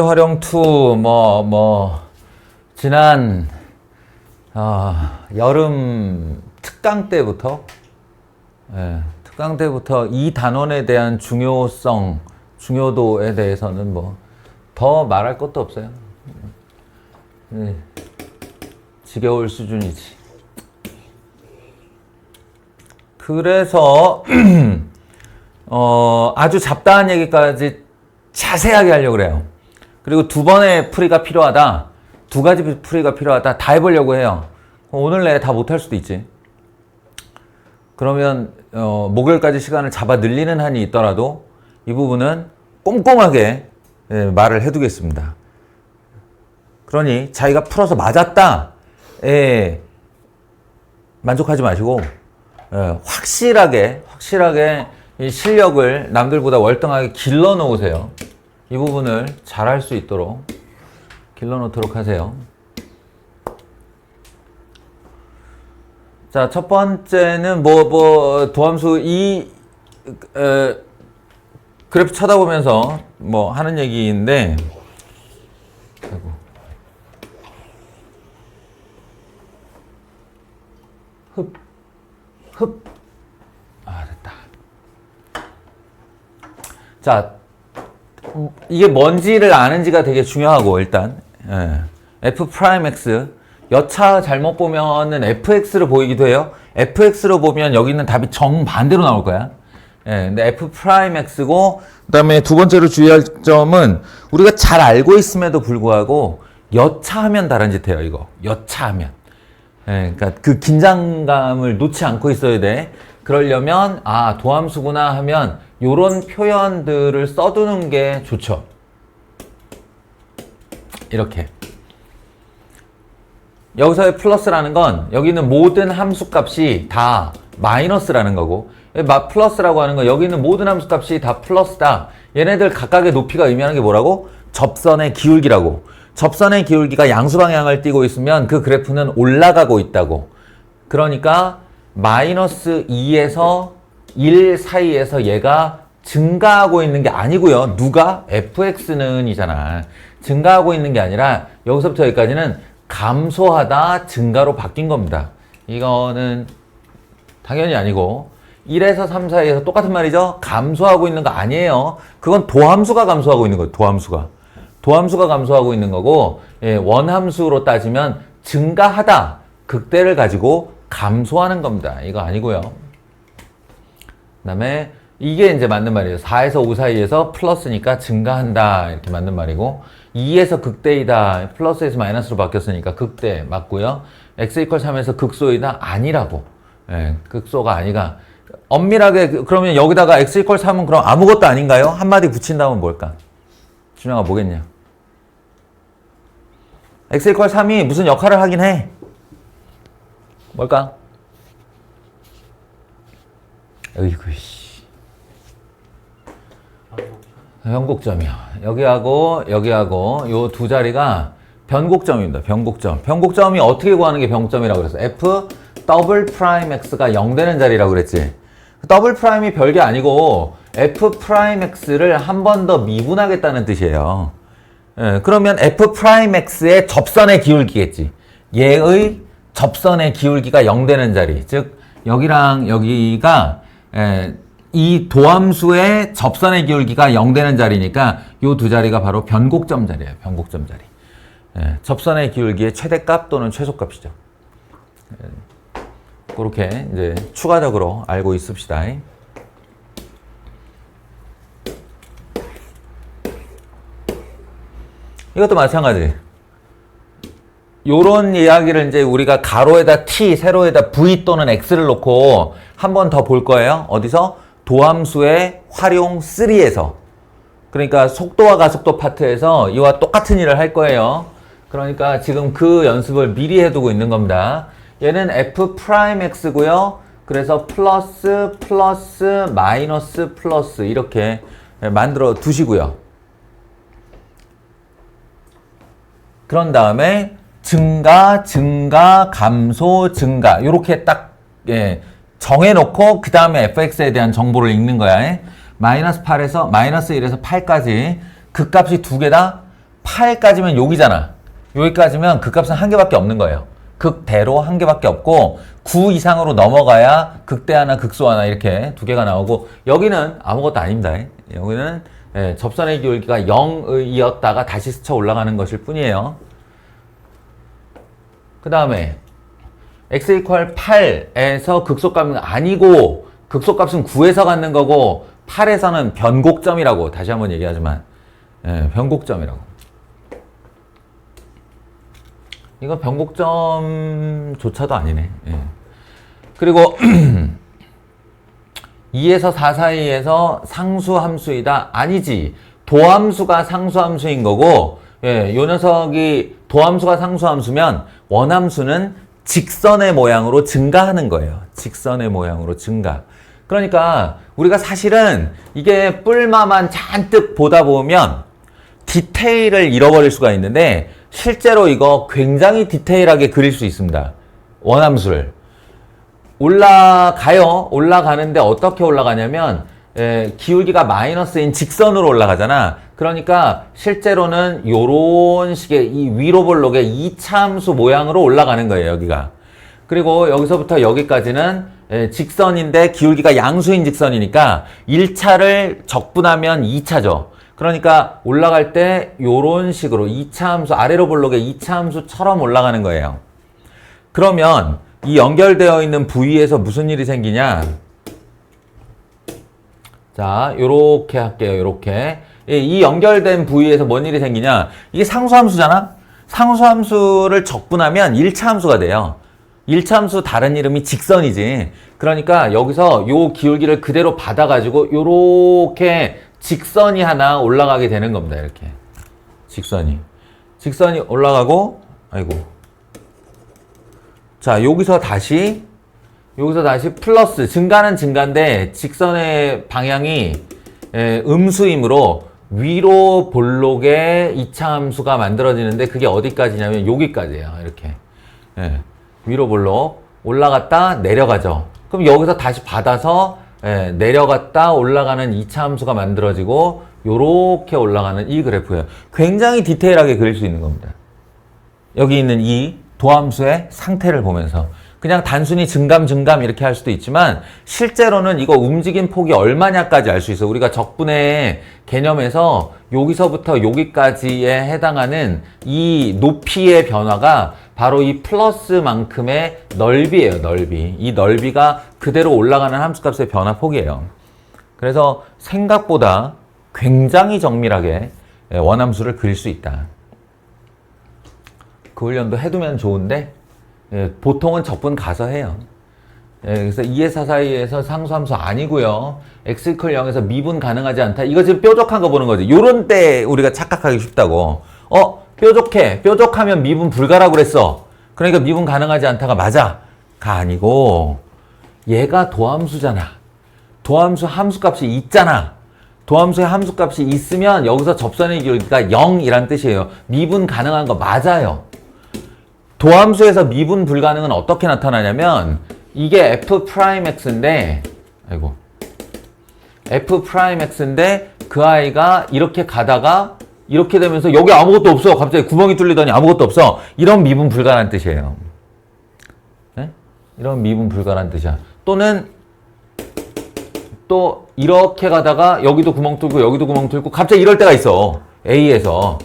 활용 2 지난 여름 특강 때부터 이 단원에 대한 중요도에 대해서는 더 말할 것도 없어요. 지겨울 수준이지. 그래서 아주 잡다한 얘기까지 자세하게 하려고 그래요. 그리고 두 번의 풀이가 필요하다. 두 가지 풀이가 필요하다. 다 해보려고 해요. 오늘 내에 다 못할 수도 있지. 그러면 목요일까지 시간을 잡아 늘리는 한이 있더라도 이 부분은 꼼꼼하게 말을 해두겠습니다. 그러니 자기가 풀어서 맞았다에 만족하지 마시고 확실하게 이 실력을 남들보다 월등하게 길러 놓으세요. 이 부분을 잘할 수 있도록 길러 놓도록 하세요. 자, 첫 번째는 도함수 그래프 쳐다보면서 하는 얘기인데, 아이고. 됐다. 자, 이게 뭔지를 아는지가 되게 중요하고, 일단 F'X 여차 잘못 보면은 fx로 보이기도 해요. fx로 보면 여기 있는 답이 정반대로 나올 거야. 근데 F'X고, 그 다음에 두 번째로 주의할 점은 우리가 잘 알고 있음에도 불구하고 여차하면 다른 짓 해요, 이거. 여차하면. 그러니까 그 긴장감을 놓지 않고 있어야 돼. 그러려면, 도함수구나 하면 요런 표현들을 써두는 게 좋죠. 이렇게. 여기서의 플러스라는 건 여기는 모든 함수값이 다 마이너스라는 거고, 플러스라고 하는 건 여기 있는 모든 함수값이 다 플러스다. 얘네들 각각의 높이가 의미하는 게 뭐라고? 접선의 기울기라고. 접선의 기울기가 양수방향을 띠고 있으면 그 그래프는 올라가고 있다고. 그러니까 마이너스 2에서 1 사이에서 얘가 증가하고 있는 게 아니고요. 누가? fx는 이잖아. 증가하고 있는 게 아니라 여기서부터 여기까지는 감소하다 증가로 바뀐 겁니다. 이거는 당연히 아니고 1에서 3 사이에서 똑같은 말이죠. 감소하고 있는 거 아니에요. 그건 도함수가 감소하고 있는 거예요. 도함수가 감소하고 있는 거고, 원함수로 따지면 증가하다 극대를 가지고 감소하는 겁니다. 이거 아니고요. 그 다음에 이게 이제 맞는 말이에요. 4에서 5 사이에서 플러스니까 증가한다 이렇게 맞는 말이고, 2에서 극대이다 플러스에서 마이너스로 바뀌었으니까 극대 맞고요. x 이퀄 3에서 극소이다 아니라고. 극소가 아니가. 엄밀하게 그러면 여기다가 x 이퀄 3은 그럼 아무것도 아닌가요? 한마디 붙인다면 뭘까? 준영아 뭐겠냐? x 이퀄 3이 무슨 역할을 하긴 해. 뭘까? 어이구 씨. 변곡점이요. 여기하고 요 두 자리가 변곡점입니다. 변곡점이 어떻게 구하는 게 변곡점이라고 그랬어? F 더블 프라임 X가 0 되는 자리라고 그랬지. 더블 프라임이 별게 아니고 F 프라임 X를 한 번 더 미분하겠다는 뜻이에요. 그러면 F 프라임 X의 접선의 기울기겠지. 얘의 접선의 기울기가 0 되는 자리. 즉 여기랑 여기가 이 도함수의 접선의 기울기가 0 되는 자리니까 이 두 자리가 바로 변곡점 자리예요. 변곡점 자리. 접선의 기울기의 최대값 또는 최소값이죠. 그렇게 이제 추가적으로 알고 있읍시다. 이것도 마찬가지. 요런 이야기를 이제 우리가 가로에다 t, 세로에다 v 또는 x를 놓고 한 번 더 볼 거예요. 어디서? 도함수의 활용 3에서. 그러니까 속도와 가속도 파트에서 이와 똑같은 일을 할 거예요. 그러니까 지금 그 연습을 미리 해두고 있는 겁니다. 얘는 F'X고요. 그래서 플러스 마이너스 이렇게 만들어 두시고요. 그런 다음에 증가, 감소, 증가 이렇게 딱 정해놓고 그 다음에 fx에 대한 정보를 읽는 거야. 마이너스 8에서 마이너스 1에서 8까지 그 값이 두 개다? 8까지면 여기잖아. 여기까지면 극값은 한 개밖에 없는 거예요. 극대로 한 개밖에 없고 9 이상으로 넘어가야 극대 하나, 극소 하나 이렇게 두 개가 나오고 여기는 아무것도 아닙니다. 여기는 접선의 기울기가 0이었다가 다시 스쳐 올라가는 것일 뿐이에요. 그 다음에 x 이퀄 8에서 극소값은 아니고 극소값은 9에서 갖는 거고 8에서는 변곡점이라고 다시 한번 얘기하지만 변곡점이라고. 이거 변곡점조차도 아니네. 그리고 2에서 4 사이에서 상수함수이다. 아니지. 도함수가 상수함수인 거고 요 녀석이 도함수가 상수함수면 원함수는 직선의 모양으로 증가하는 거예요. 직선의 모양으로 증가. 그러니까 우리가 사실은 이게 뿔마만 잔뜩 보다 보면 디테일을 잃어버릴 수가 있는데 실제로 이거 굉장히 디테일하게 그릴 수 있습니다. 원함수를. 올라가요. 올라가는데 어떻게 올라가냐면 기울기가 마이너스인 직선으로 올라가잖아. 그러니까 실제로는 요런 식의 이 위로 볼록의 2차 함수 모양으로 올라가는 거예요. 여기가. 그리고 여기서부터 여기까지는 직선인데 기울기가 양수인 직선이니까 1차를 적분하면 2차죠. 그러니까 올라갈 때 요런 식으로 2차 함수, 아래로 볼록의 2차 함수처럼 올라가는 거예요. 그러면 이 연결되어 있는 부위에서 무슨 일이 생기냐? 자, 요렇게 할게요. 요렇게. 이 연결된 부위에서 뭔 일이 생기냐? 이게 상수함수잖아? 상수함수를 적분하면 1차 함수가 돼요. 1차 함수 다른 이름이 직선이지. 그러니까 여기서 요 기울기를 그대로 받아가지고 요렇게 직선이 하나 올라가게 되는 겁니다. 이렇게. 직선이 올라가고, 아이고. 자, 여기서 다시 플러스, 증가는 증가인데 직선의 방향이 음수이므로 위로 볼록의 2차 함수가 만들어지는데 그게 어디까지냐면 여기까지예요. 이렇게. 위로 볼록 올라갔다 내려가죠. 그럼 여기서 다시 받아서 내려갔다 올라가는 2차 함수가 만들어지고 요렇게 올라가는 이 그래프예요. 굉장히 디테일하게 그릴 수 있는 겁니다. 여기 있는 이 도함수의 상태를 보면서 그냥 단순히 증감 이렇게 할 수도 있지만 실제로는 이거 움직임 폭이 얼마냐까지 알 수 있어. 우리가 적분의 개념에서 여기서부터 여기까지에 해당하는 이 높이의 변화가 바로 이 플러스만큼의 넓이에요. 넓이. 이 넓이가 그대로 올라가는 함수값의 변화 폭이에요. 그래서 생각보다 굉장히 정밀하게 원함수를 그릴 수 있다. 그 훈련도 해두면 좋은데 보통은 적분 가서 해요. 그래서 2에 4 사이에서 상수함수 아니고요. x 이퀄 0에서 미분 가능하지 않다. 이거 지금 뾰족한 거 보는 거지. 요런 때 우리가 착각하기 쉽다고. 뾰족해. 뾰족하면 미분 불가라고 그랬어. 그러니까 미분 가능하지 않다가 맞아. 가 아니고 얘가 도함수잖아. 도함수 함수값이 있잖아. 도함수의 함수값이 있으면 여기서 접선의 기울기가 0이란 뜻이에요. 미분 가능한 거 맞아요. 도함수에서 미분 불가능은 어떻게 나타나냐면 이게 f'x인데 f'x인데 그 아이가 이렇게 가다가 이렇게 되면서 여기 아무것도 없어. 갑자기 구멍이 뚫리더니 아무것도 없어. 이런 미분 불가라는 뜻이에요. 네? 이런 미분 불가라는 뜻이야. 또는 또 이렇게 가다가 여기도 구멍 뚫고 여기도 구멍 뚫고 갑자기 이럴 때가 있어. A에서.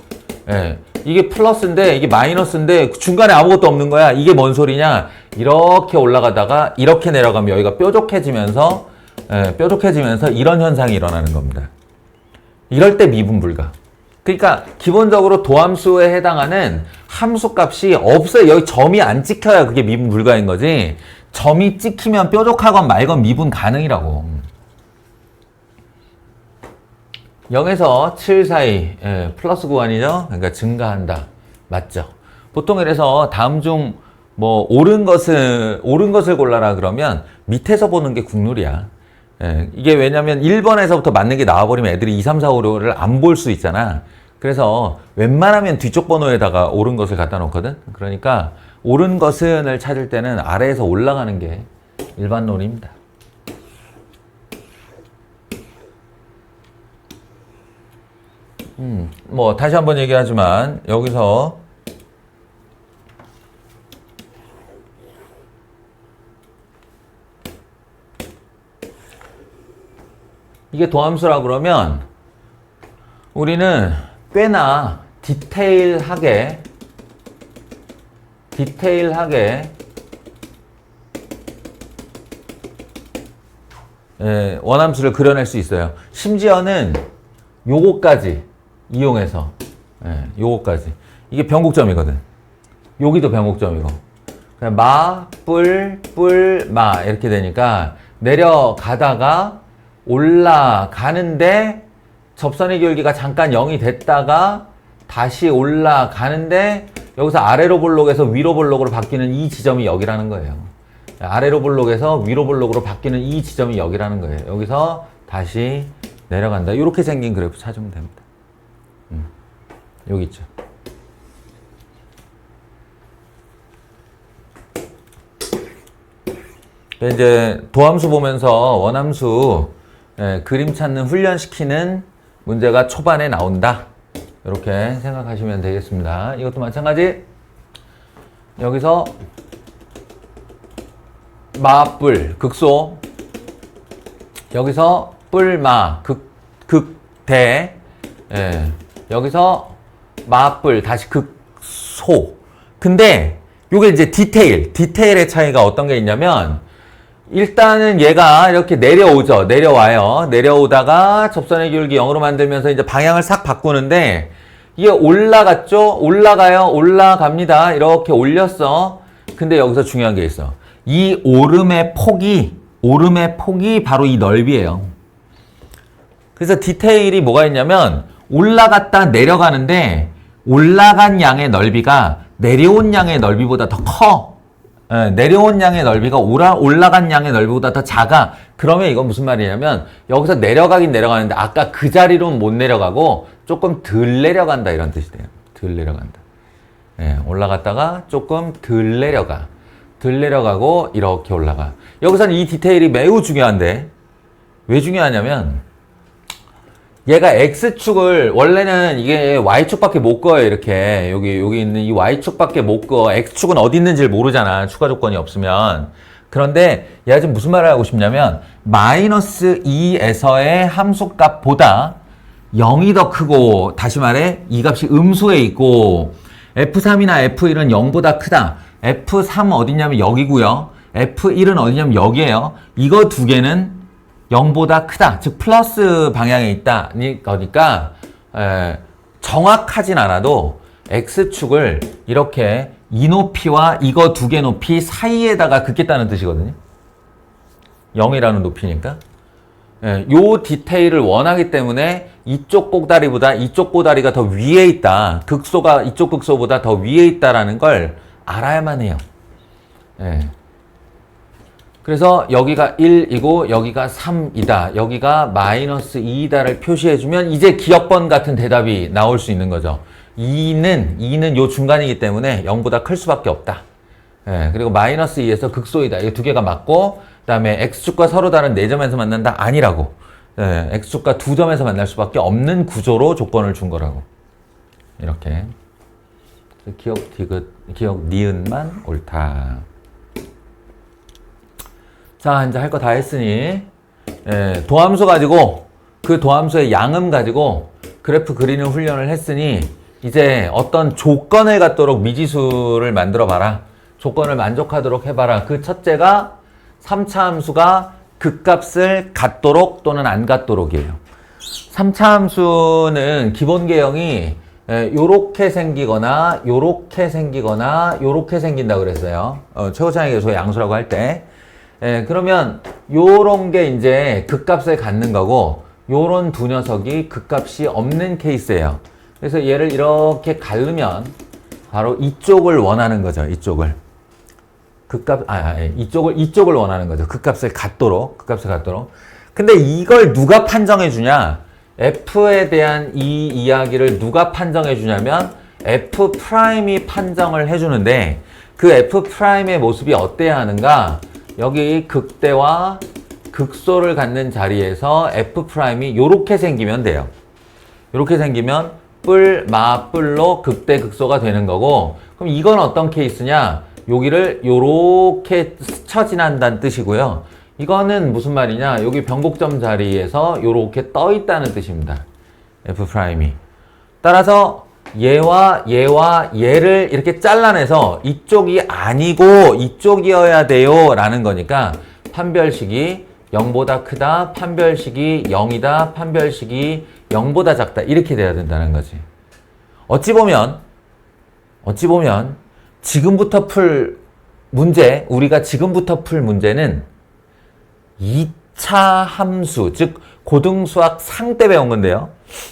이게 플러스인데 이게 마이너스인데 중간에 아무것도 없는 거야. 이게 뭔 소리냐? 이렇게 올라가다가 이렇게 내려가면 여기가 뾰족해지면서 이런 현상이 일어나는 겁니다. 이럴 때 미분 불가. 그러니까 기본적으로 도함수에 해당하는 함수값이 없어요. 여기 점이 안 찍혀야 그게 미분 불가인 거지. 점이 찍히면 뾰족하건 말건 미분 가능이라고. 0에서 7 사이 플러스 구간이죠. 그러니까 증가한다. 맞죠? 보통 그래서 다음 중 뭐 옳은 것을 골라라 그러면 밑에서 보는 게 국룰이야. 이게 왜냐면 1번에서부터 맞는 게 나와버리면 애들이 2, 3, 4, 5를 안 볼 수 있잖아. 그래서 웬만하면 뒤쪽 번호에다가 옳은 것을 갖다 놓거든. 그러니까 옳은 것은을 찾을 때는 아래에서 올라가는 게 일반론입니다. 뭐 다시 한번 얘기하지만 여기서 이게 도함수라 그러면 우리는 꽤나 디테일하게 원함수를 그려낼 수 있어요. 심지어는 요거까지 이용해서 요거까지 이게 변곡점이거든. 여기도 변곡점이고 그냥 마, 뿔, 뿔, 마 이렇게 되니까 내려가다가 올라가는데 접선의 기울기가 잠깐 0이 됐다가 다시 올라가는데 여기서 아래로 볼록에서 위로 볼록으로 바뀌는 이 지점이 여기라는 거예요. 아래로 볼록에서 위로 볼록으로 바뀌는 이 지점이 여기라는 거예요. 여기서 다시 내려간다. 이렇게 생긴 그래프 찾으면 됩니다. 여기 있죠. 이제 도함수 보면서 원함수 그림 찾는 훈련시키는 문제가 초반에 나온다. 이렇게 생각하시면 되겠습니다. 이것도 마찬가지. 여기서 마뿔 극소, 여기서 뿔마 극대, 여기서 마뿔 다시 극소. 근데 요게 이제 디테일의 차이가 어떤 게 있냐면 일단은 얘가 이렇게 내려오죠. 내려와요. 내려오다가 접선의 기울기 0으로 만들면서 이제 방향을 싹 바꾸는데 이게 올라갔죠? 올라가요. 올라갑니다. 이렇게 올렸어. 근데 여기서 중요한 게 있어. 이 오름의 폭이 바로 이 넓이에요. 그래서 디테일이 뭐가 있냐면 올라갔다 내려가는데 올라간 양의 넓이가 내려온 양의 넓이보다 더 커. 내려온 양의 넓이가 올라간 양의 넓이보다 더 작아. 그러면 이건 무슨 말이냐면 여기서 내려가긴 내려가는데 아까 그 자리로는 못 내려가고 조금 덜 내려간다 이런 뜻이 돼요. 덜 내려간다. 올라갔다가 조금 덜 내려가. 덜 내려가고 이렇게 올라가. 여기서는 이 디테일이 매우 중요한데 왜 중요하냐면 얘가 X축을 원래는 이게 Y축밖에 못 그어요. 이렇게 여기 있는 이 Y축밖에 못 그어. X축은 어디 있는지를 모르잖아. 추가 조건이 없으면. 그런데 얘가 지금 무슨 말을 하고 싶냐면 마이너스 2에서의 함수값보다 0이 더 크고 다시 말해 이 값이 음수에 있고 F3이나 F1은 0보다 크다. F3 어디냐면 여기고요. F1은 어디냐면 여기에요. 이거 두 개는 0보다 크다. 즉 플러스 방향에 있다. 그러니까 정확하진 않아도 X축을 이렇게 이 높이와 이거 두 개 높이 사이에다가 긋겠다는 뜻이거든요. 0이라는 높이니까. 요 디테일을 원하기 때문에 이쪽 꼭다리보다 이쪽 꼭다리가 더 위에 있다. 극소가 이쪽 극소보다 더 위에 있다라는 걸 알아야만 해요. 그래서 여기가 1이고 여기가 3이다. 여기가 마이너스 2다를 표시해주면 이제 기억번 같은 대답이 나올 수 있는 거죠. 2는 요 중간이기 때문에 0보다 클 수밖에 없다. 그리고 마이너스 2에서 극소이다. 이 두 개가 맞고 그 다음에 X축과 서로 다른 4점에서 만난다? 아니라고. X축과 2점에서 만날 수밖에 없는 구조로 조건을 준 거라고. 이렇게. 기억 니은만 옳다. 자, 이제 할 거 다 했으니 도함수 가지고 그 도함수의 양음 가지고 그래프 그리는 훈련을 했으니 이제 어떤 조건을 갖도록 미지수를 만들어 봐라. 조건을 만족하도록 해봐라. 그 첫째가 3차 함수가 극값을 갖도록 또는 안 갖도록이에요. 3차 함수는 기본 계형이 요렇게 생기거나 요렇게 생기거나 요렇게 생긴다 그랬어요. 최고차항의 계수의 양수라고 할 때. 그러면 요런 게 이제 극값을 갖는 거고 요런 두 녀석이 극값이 없는 케이스예요. 그래서 얘를 이렇게 가르면 바로 이쪽을 원하는 거죠. 이쪽을. 이쪽을 원하는 거죠. 극값을 갖도록. 근데 이걸 누가 판정해 주냐? F에 대한 이 이야기를 누가 판정해 주냐면 F'이 판정을 해 주는데 그 F'의 모습이 어때야 하는가? 여기 극대와 극소를 갖는 자리에서 F'이 요렇게 생기면 돼요. 이렇게 생기면 뿔, 마, 뿔로 극대 극소가 되는 거고 그럼 이건 어떤 케이스냐? 여기를 요렇게 스쳐 지난다는 뜻이고요. 이거는 무슨 말이냐? 여기 변곡점 자리에서 요렇게 떠 있다는 뜻입니다. F'이. 따라서 얘와 얘를 이렇게 잘라내서 이쪽이 아니고 이쪽이어야 돼요 라는 거니까 판별식이 0보다 크다, 판별식이 0이다, 판별식이 0보다 작다 이렇게 돼야 된다는 거지. 어찌 보면 지금부터 풀 문제, 우리가 지금부터 풀 문제는 2차 함수, 즉 고등수학 상 때 배운 건데요.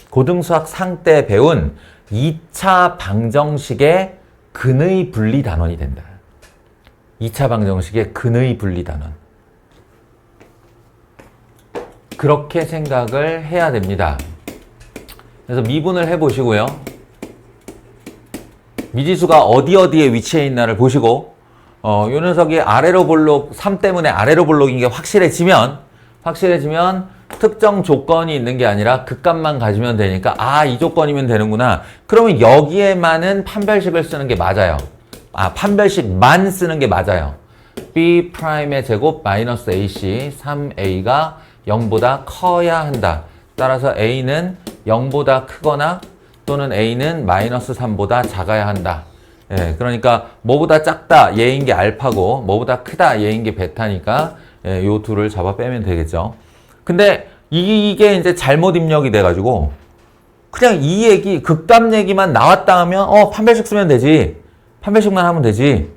고등수학 상 때 배운 2차 방정식의 근의 분리 단원이 된다. 2차 방정식의 근의 분리 단원. 그렇게 생각을 해야 됩니다. 그래서 미분을 해보시고요. 미지수가 어디에 위치해 있나를 보시고 요 녀석이 아래로 볼록 3 때문에 아래로 볼록인 게 확실해지면 특정 조건이 있는 게 아니라 극값만 가지면 되니까 이 조건이면 되는구나. 그러면 여기에만은 판별식을 쓰는 게 맞아요. 판별식만 쓰는 게 맞아요. B'의 제곱 마이너스 AC 3A가 0보다 커야 한다. 따라서 A는 0보다 크거나 또는 A는 마이너스 3보다 작아야 한다. 예, 그러니까 뭐보다 작다 얘인 게 알파고 뭐보다 크다 얘인 게 베타니까 요 둘을 잡아 빼면 되겠죠. 근데 이게 이제 잘못 입력이 돼가지고 그냥 이 얘기 극값 얘기만 나왔다 하면 판별식 쓰면 되지, 판별식만 하면 되지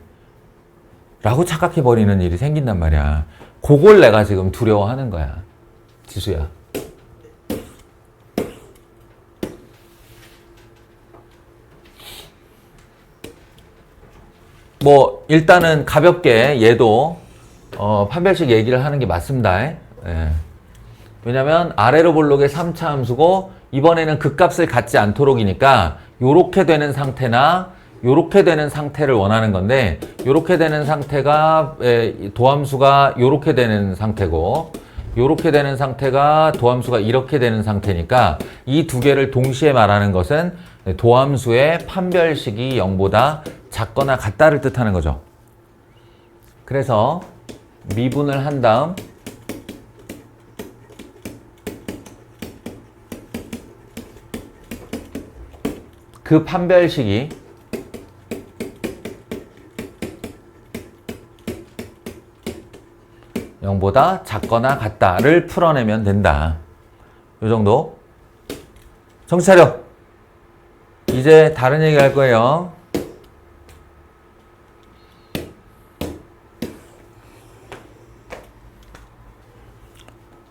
라고 착각해 버리는 일이 생긴단 말이야. 그걸 내가 지금 두려워하는 거야, 지수야. 뭐 일단은 가볍게 얘도 판별식 얘기를 하는 게 맞습니다. 예. 왜냐면 아래로 볼록의 3차 함수고 이번에는 극값을 갖지 않도록이니까 요렇게 되는 상태나 요렇게 되는 상태를 원하는 건데 요렇게 되는 상태가 도함수가 요렇게 되는 상태고 요렇게 되는 상태가 도함수가 이렇게 되는 상태니까 이 두 개를 동시에 말하는 것은 도함수의 판별식이 0보다 작거나 같다를 뜻하는 거죠. 그래서 미분을 한 다음 그 판별식이 (0보다) 작거나 같다를 풀어내면 된다. 요 정도. 정신 차려. 이제 다른 얘기 할 거예요.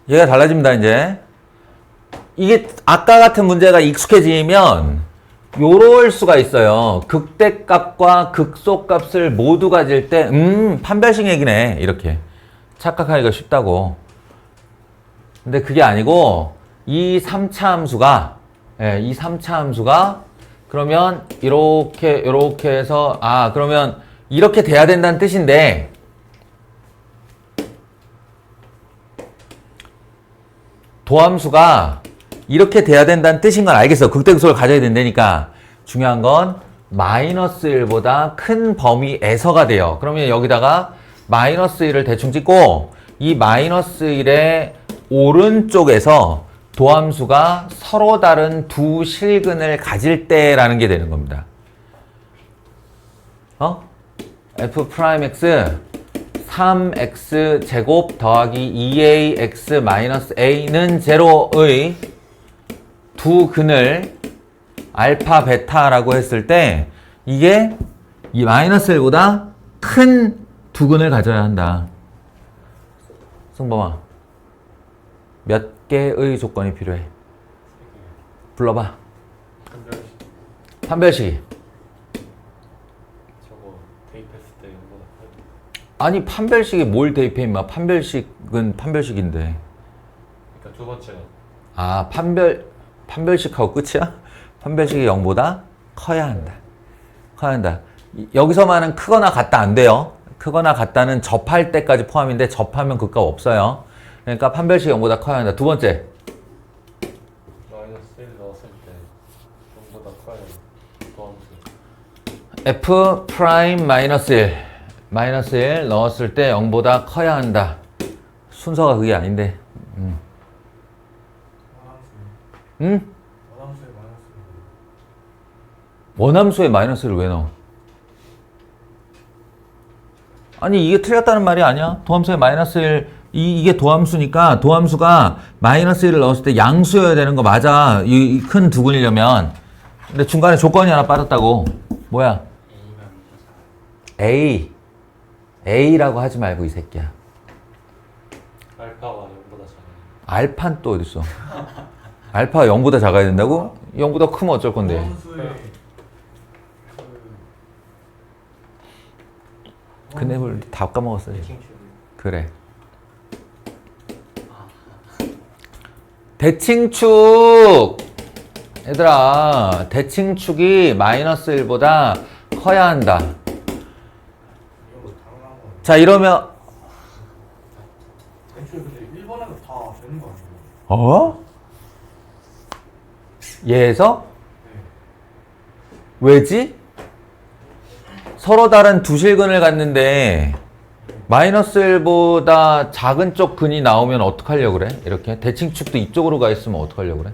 얘가 달라집니다, 이제. 이게 아까 같은 문제가 익숙해지면 요럴 수가 있어요. 극대값과 극소값을 모두 가질 때 판별식 얘기네 이렇게 착각하기가 쉽다고. 근데 그게 아니고 이 3차 함수가 그러면 이렇게 해서 그러면 이렇게 돼야 된다는 뜻인데 도함수가 이렇게 돼야 된다는 뜻인 건 알겠어. 극대극소를 가져야 된다니까. 중요한 건 마이너스 1보다 큰 범위에서가 돼요. 그러면 여기다가 마이너스 1을 대충 찍고 이 마이너스 1의 오른쪽에서 도함수가 서로 다른 두 실근을 가질 때라는 게 되는 겁니다. F'X 3x 제곱 더하기 2ax 마이너스 a는 제로의 두 근을 알파 베타라고 했을 때 이게 이 마이너스 1보다 큰 두 근을 가져야 한다. 승범아, 몇 개의 조건이 필요해? 불러봐. 판별식이. 저거 대입했을 때 이거보다 아니 판별식이 뭘 대입해 임마. 판별식은 판별식인데. 그러니까 두 번째가 판별식하고 끝이야? 판별식이 0보다 커야 한다. 여기서만은 크거나 같다 안 돼요. 크거나 같다는 접할 때까지 포함인데 접하면 극값 없어요. 그러니까 판별식이 0보다 커야 한다. 두 번째. 마이너스 1 넣었을 때 f 프라임 마이너스 1 마이너스 1 넣었을 때 0보다 커야 한다. 순서가 그게 아닌데. 응? 원함수에 마이너스를 왜 넣어? 아니 이게 틀렸다는 말이 아니야. 도함수에 마이너스 1 이게 도함수니까 도함수가 마이너스 1을 넣었을 때 양수여야 되는 거 맞아. 이 큰 두근이려면. 근데 중간에 조건이 하나 빠졌다고. 뭐야? A라고 하지 말고 이 새끼야. 알파가 0보다 작아. 알파는 또 어딨어? 알파가 0보다 작아야 된다고? 0보다 크면 어쩔 건데? 그 앱을 다 까먹었어요. 그래. 대칭축! 얘들아, 대칭축이 마이너스 1보다 커야 한다. 자, 이러면, 근데 1번에는 다 되는 거 아니에요? 어? 얘에서? 왜지? 서로 다른 두 실근을 갖는데 마이너스 1보다 작은 쪽 근이 나오면 어떡하려고 그래? 이렇게 대칭축도 이쪽으로 가 있으면 어떡하려고 그래?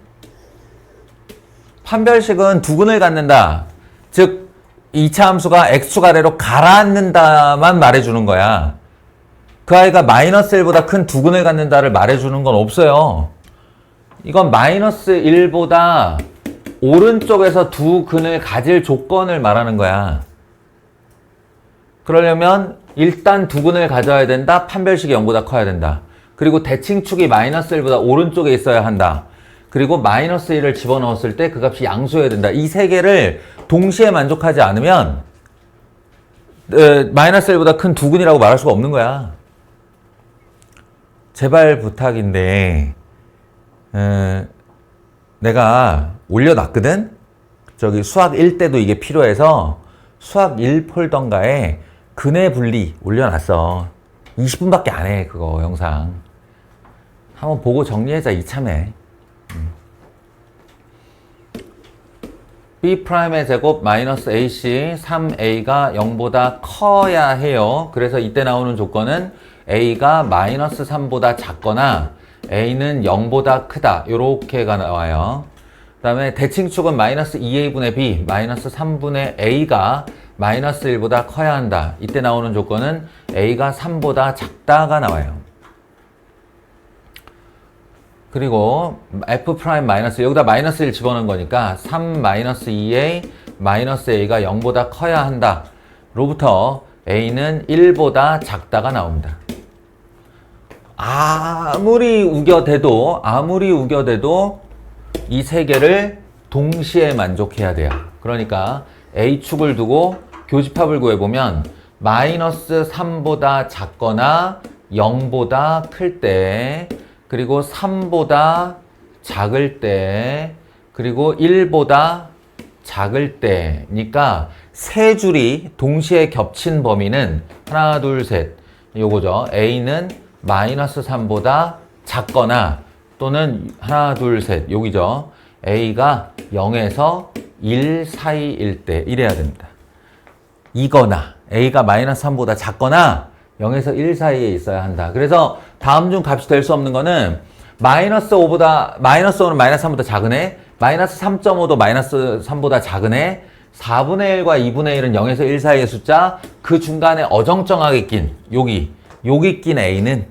판별식은 두 근을 갖는다. 즉 2차 함수가 x축 아래로 가라앉는다만 말해주는 거야. 그 아이가 마이너스 1보다 큰 두 근을 갖는다를 말해주는 건 없어요. 이건 마이너스 1보다 오른쪽에서 두 근을 가질 조건을 말하는 거야. 그러려면 일단 두 근을 가져야 된다. 판별식이 0보다 커야 된다. 그리고 대칭축이 마이너스 1보다 오른쪽에 있어야 한다. 그리고 마이너스 1을 집어넣었을 때 그 값이 양수여야 된다. 이 세 개를 동시에 만족하지 않으면 마이너스 1보다 큰 두 근이라고 말할 수가 없는 거야. 제발 부탁인데 내가 올려놨거든? 저기 수학 1 때도 이게 필요해서 수학 1 폴더인가에 근해 분리 올려놨어. 20분밖에 안 해, 그거 영상. 한번 보고 정리하자, 이참에. B'의 제곱 마이너스 AC 3A가 0보다 커야 해요. 그래서 이때 나오는 조건은 A가 마이너스 3보다 작거나 A는 0보다 크다. 요렇게가 나와요. 그 다음에 대칭축은 마이너스 2A분의 B 마이너스 3분의 A가 마이너스 1보다 커야 한다. 이때 나오는 조건은 A가 3보다 작다가 나와요. 그리고 F 프라임 마이너스 여기다 마이너스 1 집어넣은 거니까 3 마이너스 2A 마이너스 A가 0보다 커야 한다. 로부터 A는 1보다 작다가 나옵니다. 아무리 우겨대도 이 세 개를 동시에 만족해야 돼요. 그러니까 A축을 두고 교집합을 구해보면 마이너스 3보다 작거나 0보다 클 때 그리고 3보다 작을 때 그리고 1보다 작을 때니까 세 줄이 동시에 겹친 범위는 하나 둘 셋 요거죠. A는 마이너스 3보다 작거나 또는 하나 둘 셋 여기죠. A가 0에서 1 사이일 때 이래야 됩니다. 이거나 A가 마이너스 3보다 작거나 0에서 1 사이에 있어야 한다. 그래서 다음 중 값이 될 수 없는 거는 마이너스 5는 마이너스 3보다 작은 애, 마이너스 3.5도 마이너스 3보다 작은 애, 4분의 1과 2분의 1은 0에서 1 사이의 숫자, 그 중간에 어정쩡하게 낀 여기 낀 A는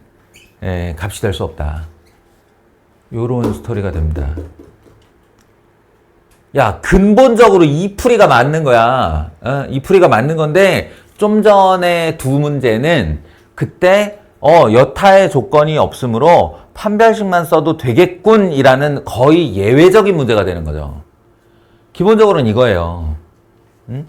값이 될 수 없다. 요런 스토리가 됩니다. 야, 근본적으로 이 풀이가 맞는 거야. 이 풀이가 맞는 건데 좀 전에 두 문제는 그때 여타의 조건이 없으므로 판별식만 써도 되겠군이라는 거의 예외적인 문제가 되는 거죠. 기본적으로는 이거예요. 응?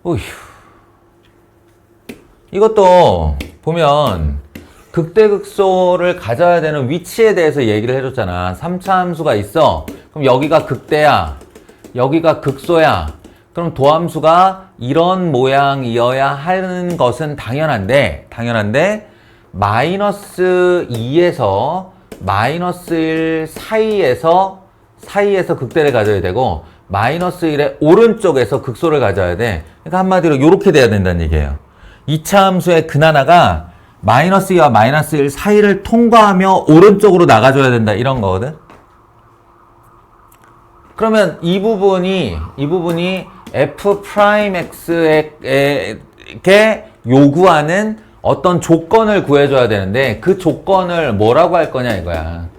어휴. 이것도 보면 극대극소를 가져야 되는 위치에 대해서 얘기를 해줬잖아. 3차 함수가 있어. 그럼 여기가 극대야. 여기가 극소야. 그럼 도함수가 이런 모양이어야 하는 것은 당연한데 마이너스 2에서 마이너스 1 사이에서 극대를 가져야 되고 마이너스 1의 오른쪽에서 극소를 가져야 돼. 그러니까 한마디로 이렇게 돼야 된다는 얘기예요. 2차 함수의 근하나가 마이너스 2와 마이너스 1 사이를 통과하며 오른쪽으로 나가줘야 된다. 이런 거거든. 그러면 이 부분이 f'x에게 요구하는 어떤 조건을 구해줘야 되는데 그 조건을 뭐라고 할 거냐 이거야.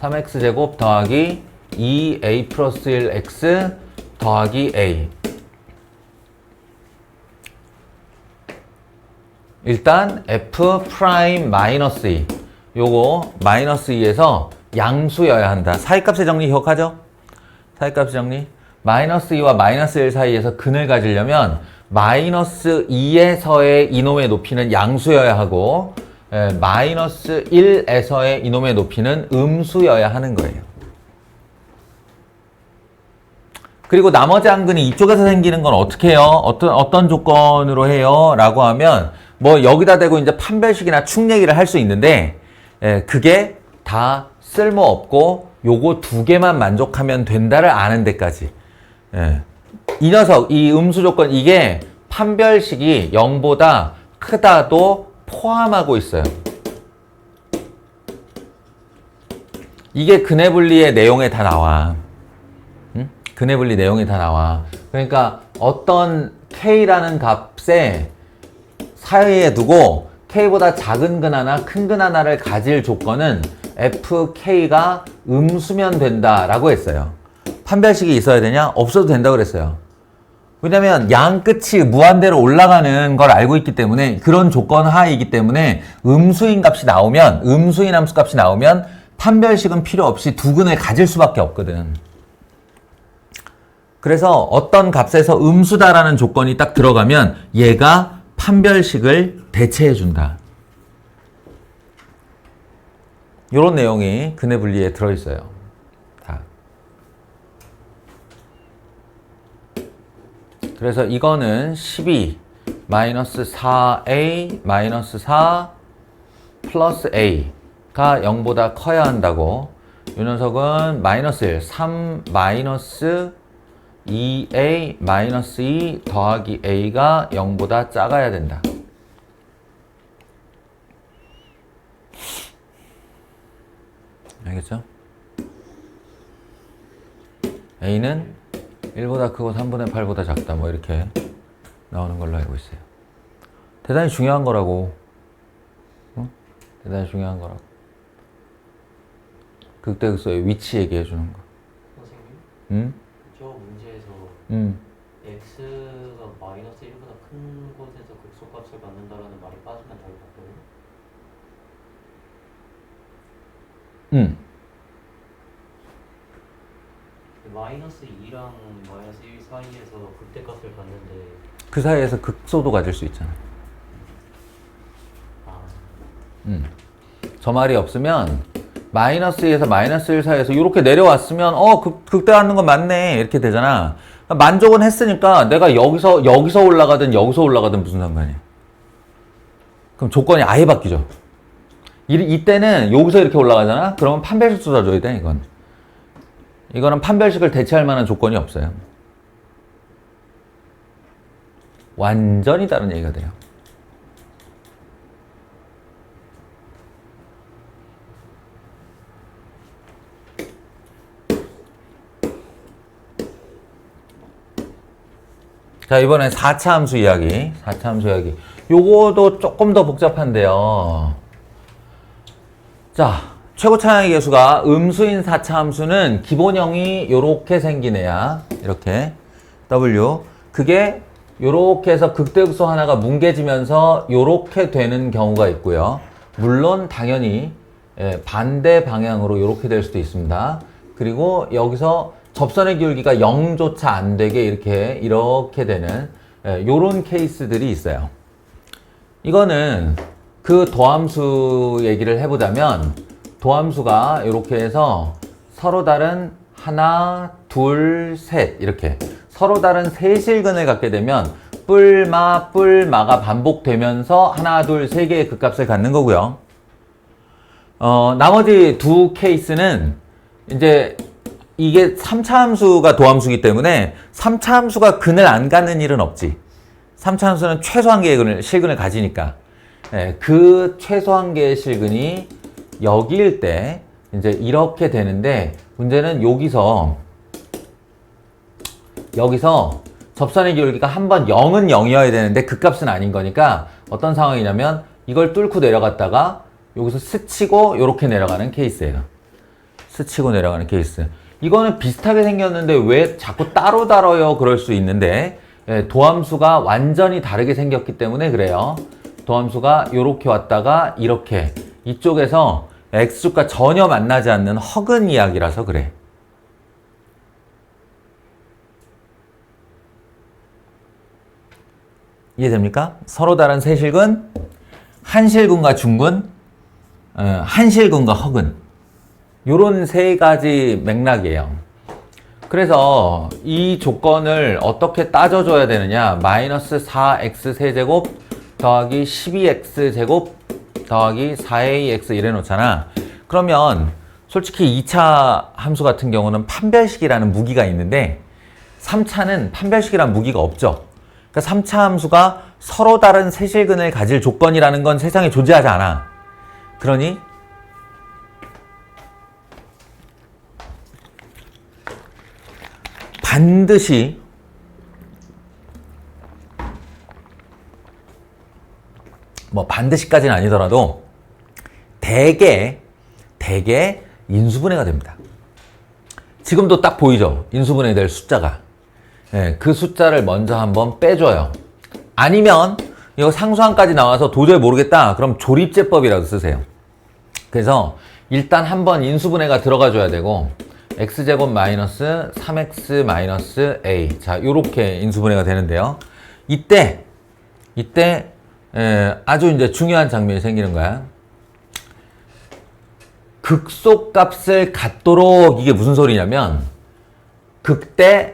3x제곱 더하기 2a 플러스 1x 더하기 a. 일단 f 프라임 마이너스 2 요거 마이너스 2에서 양수여야 한다. 사이값의 정리 기억하죠? 사이값의 정리. 마이너스 2와 마이너스 1 사이에서 근을 가지려면 마이너스 2에서의 이놈의 높이는 양수여야 하고 마이너스 1에서의 이놈의 높이는 음수여야 하는 거예요. 그리고 나머지 한 근이 이쪽에서 생기는 건 어떻게 해요? 어떤 조건으로 해요? 라고 하면 뭐 여기다 대고 이제 판별식이나 축 얘기를 할 수 있는데 그게 다 쓸모없고 요거 두 개만 만족하면 된다를 아는 데까지. 이 녀석, 이 음수 조건, 이게 판별식이 0보다 크다도 포함하고 있어요. 이게 근해 분리의 내용에 다 나와. 근해 분리 내용이 다 나와. 그러니까 어떤 k라는 값에 사이에 두고 k보다 작은 근 하나, 큰 근 하나를 가질 조건은 fk가 음수면 된다라고 했어요. 판별식이 있어야 되냐? 없어도 된다고 그랬어요. 왜냐면 양 끝이 무한대로 올라가는 걸 알고 있기 때문에 그런 조건 하이기 때문에 음수인 값이 나오면 음수인 함수 값이 나오면 판별식은 필요 없이 두 근을 가질 수밖에 없거든. 그래서 어떤 값에서 음수다라는 조건이 딱 들어가면 얘가 판별식을 대체해 준다. 이런 내용이 근해 분리에 들어있어요. 자. 그래서 이거는 12 마이너스 4a 마이너스 4 플러스 a가 0보다 커야 한다고. 이 녀석은 마이너스 1, 3 마이너스 2a 마이너스 2 더하기 a가 0보다 작아야 된다. 알겠죠? a는 1보다 크고 3분의 8보다 작다. 뭐 이렇게 나오는 걸로 알고 있어요. 대단히 중요한 거라고. 대단히 중요한 거라고. 극대극소의 위치 얘기해 주는 거. 선생님? 저 문제에서 x가 마이너스 1보다 큰 곳에서 극소값을 받는다라는 말이 빠지면 답이 바뀌어요? 마이너스 2랑 마이너스 1 사이에서 극대값을 받는데 그 사이에서 극소도 가질 수 있잖아. 저 말이 없으면 마이너스 2에서 마이너스 1 사이에서 이렇게 내려왔으면 극대하는 건 맞네 이렇게 되잖아. 만족은 했으니까 내가 여기서 올라가든 여기서 올라가든 무슨 상관이야. 그럼 조건이 아예 바뀌죠. 이때는 여기서 이렇게 올라가잖아. 그러면 판별식 쏟아줘야 돼. 이거는 판별식을 대체할 만한 조건이 없어요. 완전히 다른 얘기가 돼요. 자, 이번엔 4차 함수 이야기. 4차 함수 이야기. 요거도 조금 더 복잡한데요. 자, 최고 차량의 계수가 음수인 4차 함수는 기본형이 요렇게 생긴 애야. 이렇게. W. 그게 요렇게 해서 극대극소 하나가 뭉개지면서 요렇게 되는 경우가 있고요. 물론 당연히 반대 방향으로 요렇게 될 수도 있습니다. 그리고 여기서 접선의 기울기가 0조차 안 되게 이렇게 되는 요런 케이스들이 있어요. 이거는 그 도함수 얘기를 해보자면 도함수가 이렇게 해서 서로 다른 하나, 둘, 셋 이렇게 서로 다른 세실근을 갖게 되면 뿔마가 반복되면서 하나, 둘, 세 개의 극값을 갖는 거고요. 나머지 두 케이스는 이제 이게 3차 함수가 도함수이기 때문에 3차 함수가 근을 안 가는 일은 없지. 3차 함수는 최소한 개의 실근을 가지니까. 예, 그 최소한 개의 실근이 여기일 때 이제 이렇게 되는데 문제는 여기서 접선의 기울기가 한번 0은 0이어야 되는데 그 값은 아닌 거니까 어떤 상황이냐면 이걸 뚫고 내려갔다가 여기서 스치고 이렇게 내려가는 케이스예요. 스치고 내려가는 케이스. 이거는 비슷하게 생겼는데 왜 자꾸 따로 다뤄요? 그럴 수 있는데 예, 도함수가 완전히 다르게 생겼기 때문에 그래요. 도함수가 이렇게 왔다가 이렇게 이쪽에서 x축과 전혀 만나지 않는 허근 이야기라서 그래. 이해됩니까? 서로 다른 세 실근, 한 실근과 중근, 한 실근과 허근. 요런 세 가지 맥락이에요. 그래서 이 조건을 어떻게 따져줘야 되느냐. 마이너스 4x 세제곱 더하기 12x 제곱 더하기 4ax 이래 놓잖아. 그러면 솔직히 2차 함수 같은 경우는 판별식이라는 무기가 있는데 3차는 판별식이라는 무기가 없죠. 그러니까 3차 함수가 서로 다른 세실근을 가질 조건이라는 건 세상에 존재하지 않아. 그러니 반드시 뭐 반드시까지는 아니더라도 대개 인수분해가 됩니다. 지금도 딱 보이죠? 인수분해될 숫자가. 예, 그 숫자를 먼저 한번 빼줘요. 아니면 이거 상수항까지 나와서 도저히 모르겠다. 그럼 조립제법이라도 쓰세요. 그래서 일단 한번 인수분해가 들어가 줘야 되고 x제곱 마이너스 3x 마이너스 a. 자, 요렇게 인수분해가 되는데요. 이때 아주 이제 중요한 장면이 생기는 거야. 극소값을 갖도록 이게 무슨 소리냐면 극대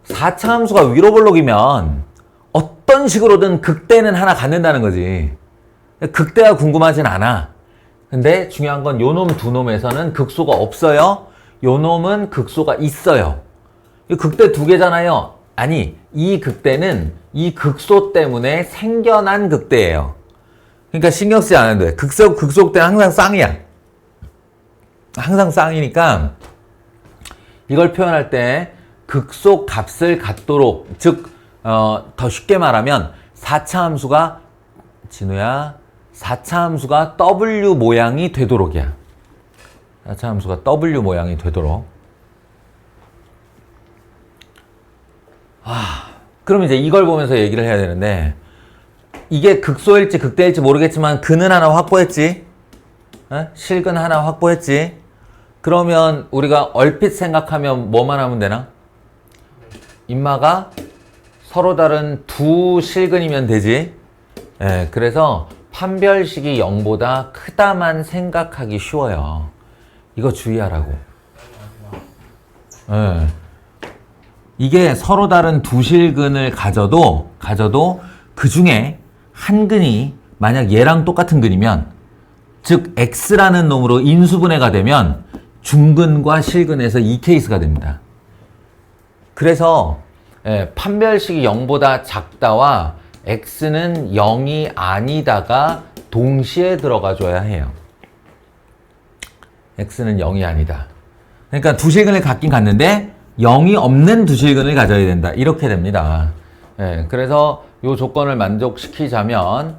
4차 함수가 위로 볼록이면 어떤 식으로든 극대는 하나 갖는다는 거지. 극대가 궁금하진 않아. 근데 중요한 건 요 놈 두 놈에서는 극소가 없어요. 요 놈은 극소가 있어요. 이 극대 두 개잖아요. 아니, 이 극대는 이 극소 때문에 생겨난 극대예요. 그러니까 신경 쓰지 않아도 돼. 극소대는 항상 쌍이야. 항상 쌍이니까 이걸 표현할 때 극소 값을 갖도록, 즉 더 쉽게 말하면 4차 함수가 진우야 4차 함수가 W 모양이 되도록이야. 4차 함수가 W 모양이 되도록. 그럼 이제 이걸 보면서 얘기를 해야 되는데 이게 극소일지 극대일지 모르겠지만 근은 하나 확보했지. 실근 하나 확보했지. 그러면 우리가 얼핏 생각하면 뭐만 하면 되나? 인마가 서로 다른 두 실근이면 되지. 예, 그래서 판별식이 0보다 크다만 생각하기 쉬워요. 이거 주의하라고. 예. 이게 서로 다른 두 실근을 가져도 그 중에 한 근이 만약 얘랑 똑같은 근이면, 즉 x라는 놈으로 인수분해가 되면 중근과 실근에서 이 케이스가 됩니다. 그래서 판별식이 0보다 작다와 x는 0이 아니다가 동시에 들어가 줘야 해요. x는 0이 아니다. 그러니까 두 실근을 갖긴 갖는데 0이 없는 두 실근을 가져야 된다. 이렇게 됩니다. 그래서 이 조건을 만족시키자면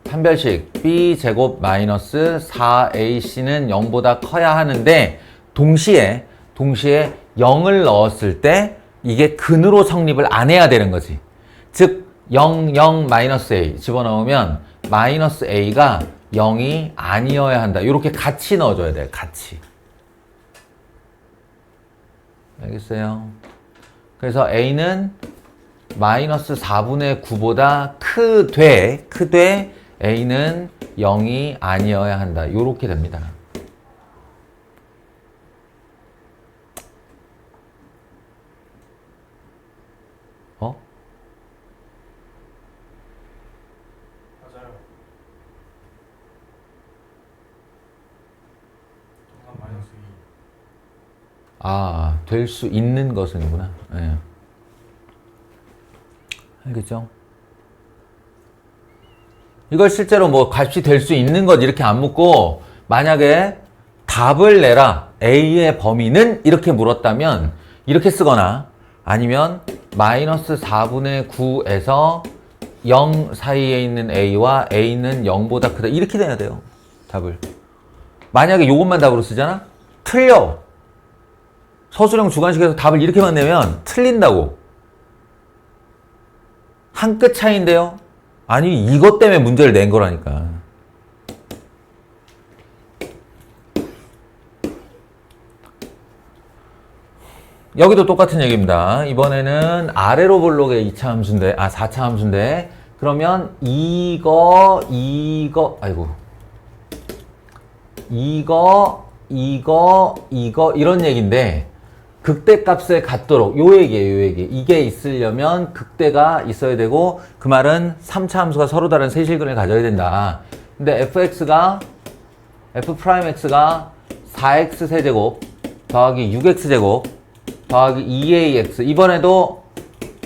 판별식 b제곱 마이너스 4ac는 0보다 커야 하는데 동시에 0을 넣었을 때 이게 근으로 성립을 안 해야 되는 거지. 즉 0 마이너스 a 집어넣으면 마이너스 a가 0이 아니어야 한다. 이렇게 같이 넣어줘야 돼요. 같이. 알겠어요? 그래서 a는 마이너스 4분의 9보다 크되 a는 0이 아니어야 한다. 이렇게 됩니다. 맞아요. 아, 될 수 있는 것은이구나. 예. 알겠죠? 이걸 실제로 뭐 값이 될 수 있는 것 이렇게 안 묻고 만약에 답을 내라. A의 범위는 이렇게 물었다면 이렇게 쓰거나 아니면 마이너스 4분의 9에서 0 사이에 있는 A와 A는 0보다 크다. 이렇게 돼야 돼요. 답을. 만약에 요것만 답으로 쓰잖아? 틀려. 서술형 주관식에서 답을 이렇게만 내면 틀린다고. 한 끗 차이인데요? 아니 이것 때문에 문제를 낸 거라니까. 여기도 똑같은 얘기입니다. 이번에는 아래로 볼록의 2차 함수인데, 4차 함수인데, 그러면 이거, 이런 얘기인데, 극대값을 갖도록, 요 얘기예요, 요 얘기. 이게 있으려면 극대가 있어야 되고, 그 말은 3차 함수가 서로 다른 세실근을 가져야 된다. 근데 fx가 4x 세제곱 더하기 6x제곱 더하기 2ax 이번에도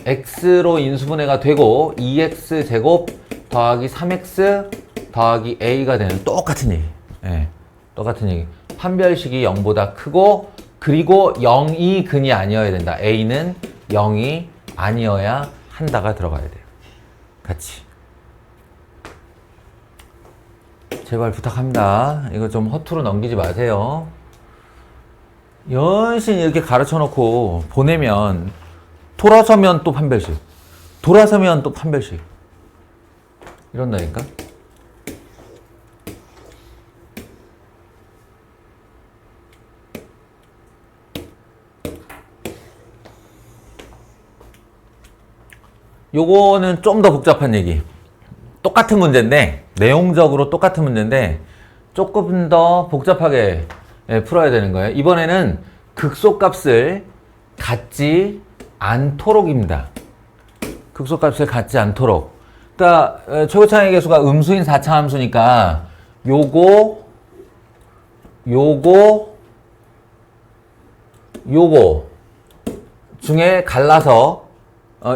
x로 인수분해가 되고 2x제곱 더하기 3x 더하기 a가 되는 똑같은 얘기. 예, 똑같은 얘기. 판별식이 0보다 크고 그리고 0이 근이 아니어야 된다. a는 0이 아니어야 한다가 들어가야 돼요. 같이. 제발 부탁합니다. 이거 좀 허투루 넘기지 마세요. 연신 이렇게 가르쳐 놓고 보내면 돌아서면 또 판별식, 돌아서면 또 판별식 이런다니까. 요거는 좀 더 복잡한 얘기. 똑같은 문제인데 내용적으로 똑같은 문제인데 조금 더 복잡하게 풀어야 되는 거예요. 이번에는 극소값을 갖지 않도록입니다. 극소값을 갖지 않도록. 그러니까 최고차항의 계수가 음수인 4차 함수니까 요거 중에 갈라서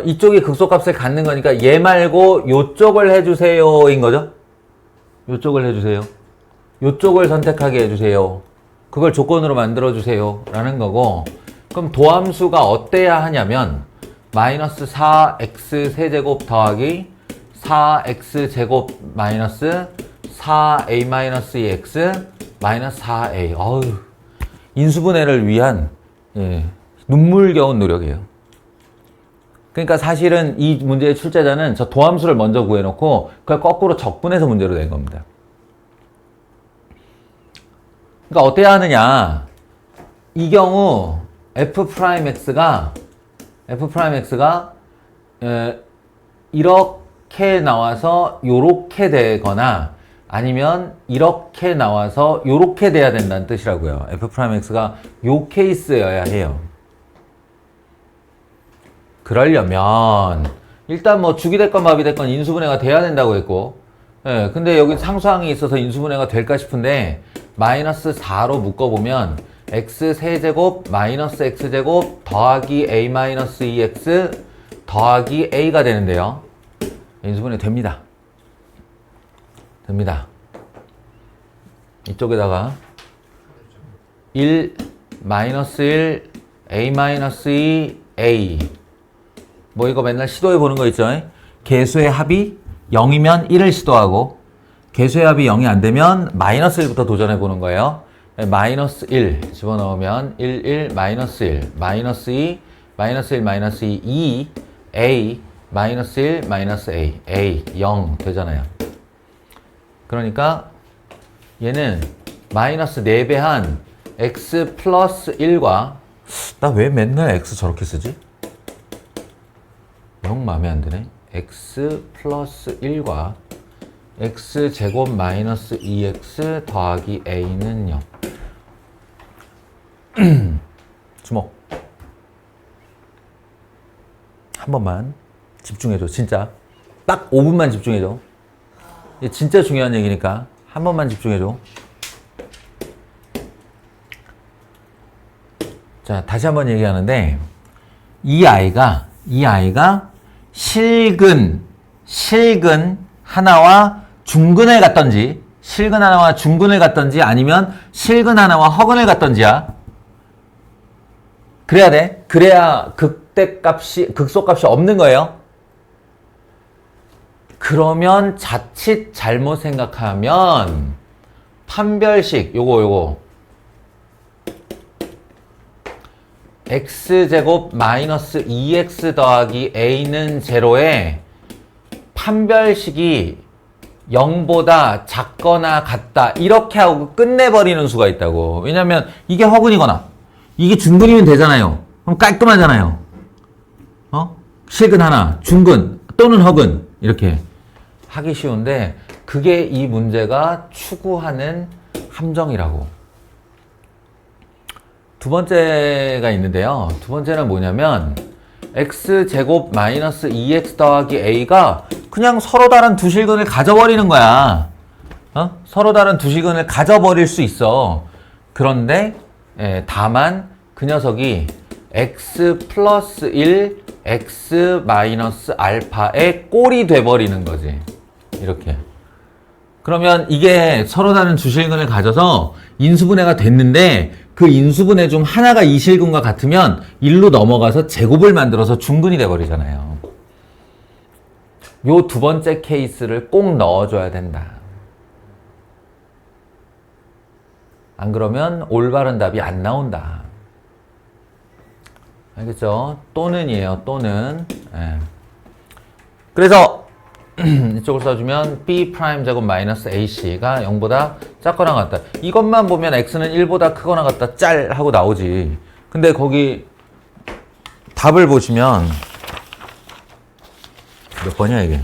이쪽이 극소값을 갖는 거니까 얘 말고 요쪽을 해주세요 인 거죠. 요쪽을 해주세요. 요쪽을 선택하게 해주세요. 그걸 조건으로 만들어주세요 라는 거고, 그럼 도함수가 어때야 하냐면 마이너스 4x 세제곱 더하기 4x제곱 마이너스 4a-2x 마이너스 4a. 어휴, 인수분해를 위한 눈물겨운 노력이에요. 그러니까 사실은 이 문제의 출제자는 저 도함수를 먼저 구해놓고 그걸 거꾸로 적분해서 문제로 낸 겁니다. 그러니까 어때야 하느냐. 이 경우 f'x가 이렇게 나와서 요렇게 되거나 아니면 이렇게 나와서 요렇게 돼야 된다는 뜻이라고요. f'x가 요 케이스여야 해요. 그러려면 일단 뭐 죽이 됐건 밥이 됐건 인수분해가 돼야 된다고 했고, 근데 여기 상수항이 있어서 인수분해가 될까 싶은데 마이너스 4로 묶어보면 x 세제곱 마이너스 x제곱 더하기 a-2x 더하기 a가 되는데요. 인수분해 됩니다. 이쪽에다가 1 마이너스 1 a-2 a 뭐 이거 맨날 시도해 보는 거 있죠. 개수의 합이 0이면 1을 시도하고 개수의 합이 0이 안 되면 마이너스 1부터 도전해 보는 거예요. 마이너스 1 집어넣으면 1, 1, 마이너스 1, 마이너스 2, 마이너스 1, 마이너스 2, 2, a, 마이너스 1, 마이너스 a, 0 되잖아요. 그러니까 얘는 마이너스 4배한 x 플러스 1과 나 왜 맨날 x 저렇게 쓰지? 영 마음에 안 드네. x 플러스 1과 x제곱 마이너스 2x 더하기 a는 0. 주목. 한 번만 집중해줘. 진짜 딱 5분만 집중해줘. 이게 진짜 중요한 얘기니까 한 번만 집중해줘. 자, 다시 한번 얘기하는데 이 아이가 실근 하나와 중근을 갖던지 실근 하나와 중근을 갖던지 아니면 실근 하나와 허근을 갖던지야. 그래야 돼. 그래야 극소값이 없는 거예요. 그러면 자칫 잘못 생각하면 판별식 요거 x제곱 마이너스 2x 더하기 a는 제로에 판별식이 0보다 작거나 같다 이렇게 하고 끝내버리는 수가 있다고. 왜냐면 이게 허근이거나 이게 중근이면 되잖아요. 그럼 깔끔하잖아요. 실근 하나, 중근 또는 허근 이렇게 하기 쉬운데 그게 이 문제가 추구하는 함정이라고. 두 번째가 있는데요. 두 번째는 뭐냐면 x제곱 마이너스 2x 더하기 a가 그냥 서로 다른 두 실근을 가져버리는 거야. 서로 다른 두 실근을 가져버릴 수 있어. 그런데 다만 그 녀석이 x 플러스 1 x 마이너스 알파의 꼴이 돼버리는 거지. 이렇게. 그러면 이게 서로 다른 두 실근을 가져서 인수분해가 됐는데 그 인수분해 중 하나가 이 실근과 같으면 1로 넘어가서 제곱을 만들어서 중근이 돼버리잖아요. 요 두 번째 케이스를 꼭 넣어줘야 된다. 안 그러면 올바른 답이 안 나온다. 알겠죠? 또는이에요. 또는. 그래서 이쪽을 써주면 b 프라임 제곱 마이너스 ac가 0보다 작거나 같다. 이것만 보면 x는 1보다 크거나 같다 짤 하고 나오지. 근데 거기 답을 보시면 몇 번이야 이게?